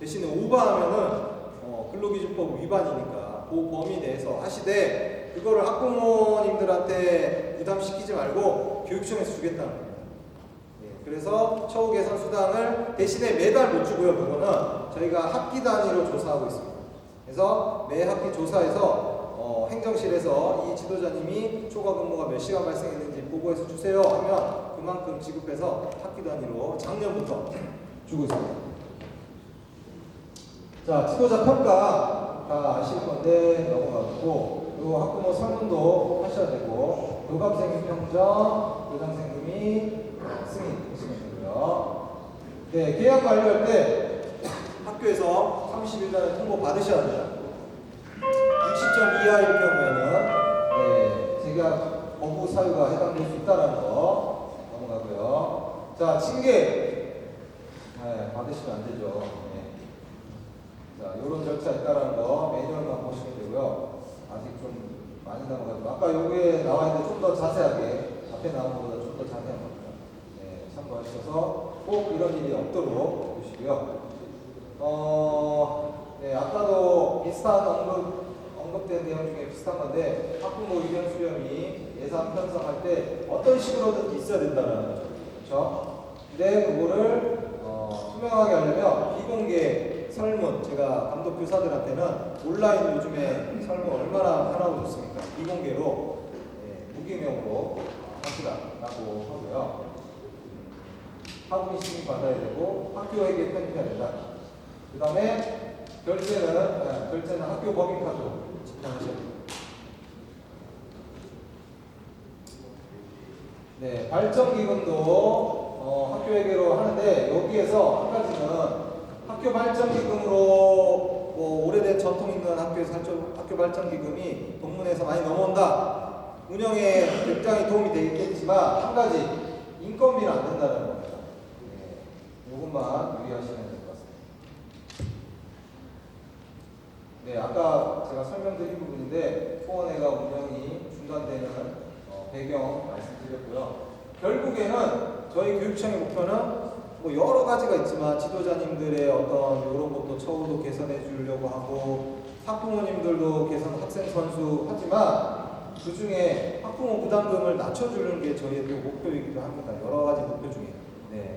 Speaker 1: 대신에 오버하면은 근로기준법 위반이니까 그 범위 내에서 하시되 그거를 학부모님들한테 부담시키지 말고 교육청에서 주겠다는 겁니다. 그래서 처우 개선 수당을 대신에 매달 못 주고요. 그거는 저희가 학기 단위로 조사하고 있습니다. 그래서 매 학기 조사해서 행정실에서 이 지도자님이 초과 근무가 몇 시간 발생했는지 보고해서 주세요 하면 그만큼 지급해서 학기 단위로 작년부터 주고 있습니다. 자, 지도자 평가 다 아실 건데 넘어가고 그리고 학부모 설문도 하셔야 되고 교감생님 평점, 교장생님이 승인 하시면 되고요. 네, 계약 완료할 때 학교에서 30일 전에 통보 받으셔야 됩니다. 60점 이하일 경우에는 재계약 거부 사유가 해당될 수 있다는 거 넘어가고요. 자, 징계 만드시면 안 되죠. 자, 이런 절차 있다라는 거 매뉴얼만 보시면 되고요. 아직 좀 많이 남아가지고 아까 여기에 나와 있는데 좀 더 자세하게 앞에 나온 것보다 좀 더 자세한 겁니다. 참고하셔서 꼭 이런 일이 없도록 보시고요. 아까도 비슷한 언급된 내용 중에 비슷한 건데 학부모 의견 수렴이 예산 편성할 때 어떤 식으로든 있어야 된다는 거죠. 그렇죠? 근데 그거를 투명하게 하려면 비공개 설문, 제가 감독 교사들한테는 온라인 요즘에 설문 얼마나 편하고 좋습니까? 비공개로 무기명으로 하시라고 하고요. 학부모 심의 받아야 되고 학교에게 편입해야 된다. 그 다음에 결제는 학교 법인카드로 집행하셔야 됩니다. 발전기금도 학교에게로 하는데 여기에서 한 가지는 학교 발전기금으로 오래된 전통 있는 학교에서 학교 발전기금이 동문에서 많이 넘어온다. 운영에 굉장히 도움이 되겠지만 한 가지 인건비는 안 된다는 겁니다. 이것만 유의하시면 될 것 같습니다. 아까 제가 설명드린 부분인데 후원회가 운영이 중단되는 배경 말씀드렸고요. 결국에는 저희 교육청의 목표는 여러 가지가 있지만 지도자님들의 어떤 이런 것도 처우도 개선해 주려고 하고 학부모님들도 개선 학생 선수 하지만 그 중에 학부모 부담금을 낮춰주는 게 저희의 또 목표이기도 합니다. 여러 가지 목표 중에.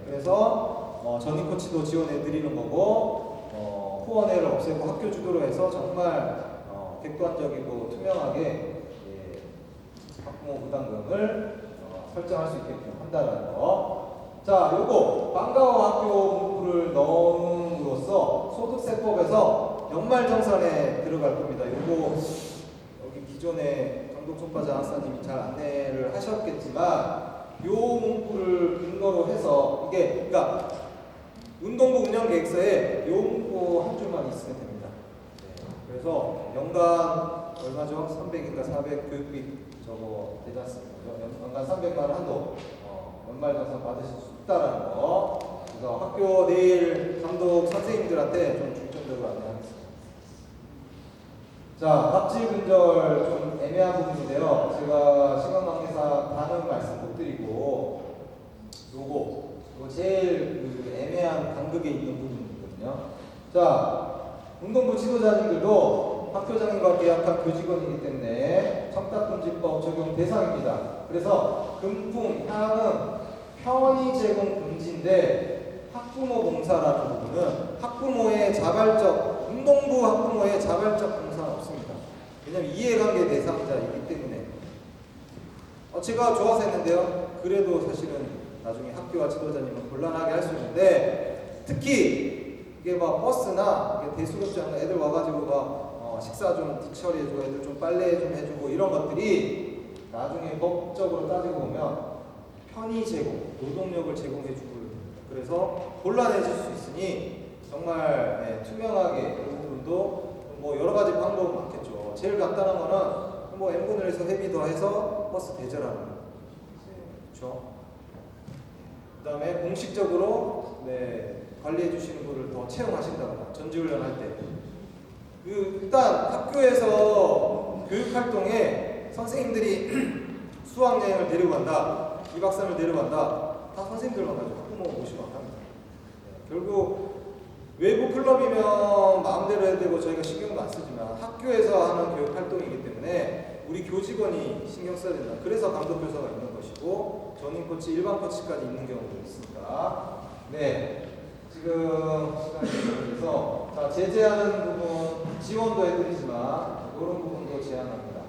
Speaker 1: 그래서 전임 코치도 지원해 드리는 거고 후원회를 없애고 학교 주도로 해서 정말 객관적이고 투명하게 학부모 부담금을 설정할 수 있게끔 한다는 거. 자, 요거 방과후 학교 문구를 넣음으로써 소득세법에서 연말정산에 들어갈 겁니다. 요거 여기 기존에 강동총파장 학사님이 잘 안내를 하셨겠지만 요 문구를 근거로 해서 이게 그러니까 운동부 운영계획서에 요 문구 한 줄만 있으면 됩니다. 그래서 연간 얼마죠? 300인가 400 교육비 저거 되지 않습니까? 연간 300만 원 한도 연말정산 받으실 수 있다라는 거. 그래서 학교 내일 감독 선생님들한테 좀 중점적으로 안내하겠습니다. 자, 갑질 근절 좀 애매한 부분인데요. 제가 시간 관계상 다는 말씀 못 드리고 요거 제일 애매한 간극에 있는 부분이거든요. 자, 운동부 지도자님들도 학교장님과 계약한 교직원이기 때문에 청탁금지법 적용 대상입니다. 그래서 금품, 향은 편의 제공 금지인데 학부모 봉사라는 부분은 학부모의 자발적, 운동부 학부모의 자발적 봉사는 없습니다. 왜냐하면 이해관계 대상자이기 때문에. 제가 좋아서 했는데요. 그래도 사실은 나중에 학교와 지도자님은 곤란하게 할 수 있는데 특히 이게 막 버스나 대수롭지 않은 애들 와가지고 막 식사 좀 처리해주고 애들 좀 빨래 좀 해주고 이런 것들이 나중에 법적으로 따지고 보면 편의 제공, 노동력을 제공해주고 그래서 곤란해질 수 있으니 정말 투명하게 이 부분도 여러 가지 방법은 많겠죠. 제일 간단한 거는 n분을 해서 회비 더해서 버스 대절하는 거. 그렇죠? 그 다음에 공식적으로 관리해 주시는 분을 더 채용하신다거나 전지훈련 할 때 일단 학교에서 교육활동에 선생님들이 수학여행을 데리고 간다, 2박 3일 데리고 간다, 다 선생님들만 가지고 학부모 모시고 합니다. 결국 외부 클럽이면 마음대로 해도 되고 저희가 신경도 안 쓰지만 학교에서 하는 교육활동이기 때문에 우리 교직원이 신경 써야 된다. 그래서 감독교사가 있는 것이고 전임 코치, 일반 코치까지 있는 경우도 있습니다. 지금 시간이 있어서 제재하는 부분 지원도 해드리지만 이런 부분도 제한합니다.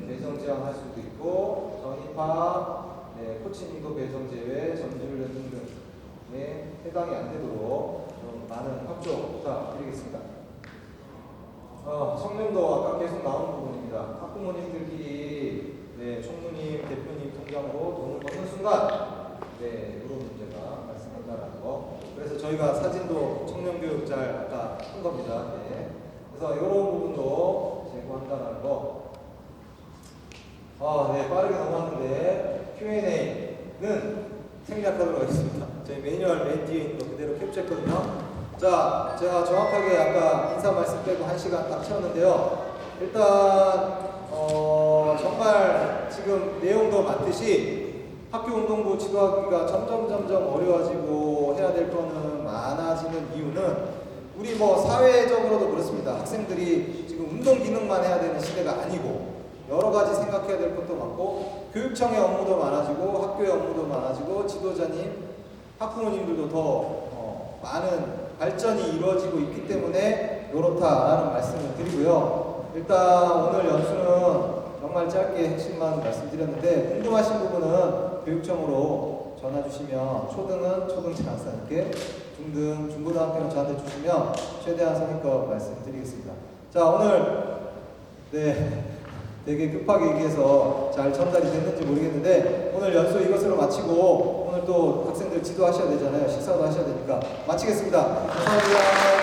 Speaker 1: 배정 제한할 수도 있고 전입학, 코치님도 배정 제외, 전지훈련 등등에 해당이 안 되도록 좀 많은 협조 부탁드리겠습니다. 청렴도 아까 계속 나오는 부분입니다. 학부모님들끼리 총무님, 대표님 통장으로 돈을 버는 순간 이런 문제가 발생한다는 거. 그래서 저희가 사진도 청렴교육 잘 아까 한 겁니다. 그래서 이런 부분도 제고한다는 거. 빠르게 넘어왔는데 Q&A는 생략하도록 하겠습니다. 저희 매뉴얼 맨 뒤에 있는 거 그대로 캡처했거든요. 자, 제가 정확하게 아까 인사 말씀 빼고 1시간 딱 채웠는데요. 일단 정말 지금 내용도 많듯이 학교운동부 지도하기가 점점 어려워지고 해야 될 거는 많아지는 이유는 우리 뭐 사회적으로도 그렇습니다. 학생들이 지금 운동 기능만 해야 되는 시대가 아니고 여러 가지 생각해야 될 것도 많고 교육청의 업무도 많아지고 학교의 업무도 많아지고 지도자님, 학부모님들도 더 많은 발전이 이루어지고 있기 때문에 요렇다라는 말씀을 드리고요. 일단 오늘 연수는 정말 짧게 핵심만 말씀드렸는데 궁금하신 부분은 교육청으로 전화 주시면 초등은 초등 장학사님께, 중등, 중고등학교는 저한테 주시면 최대한 성의껏 말씀드리겠습니다. 자, 오늘 되게 급하게 얘기해서 잘 전달이 됐는지 모르겠는데 오늘 연수 이것으로 마치고 오늘 또 학생들 지도하셔야 되잖아요. 식사도 하셔야 되니까 마치겠습니다. 감사합니다.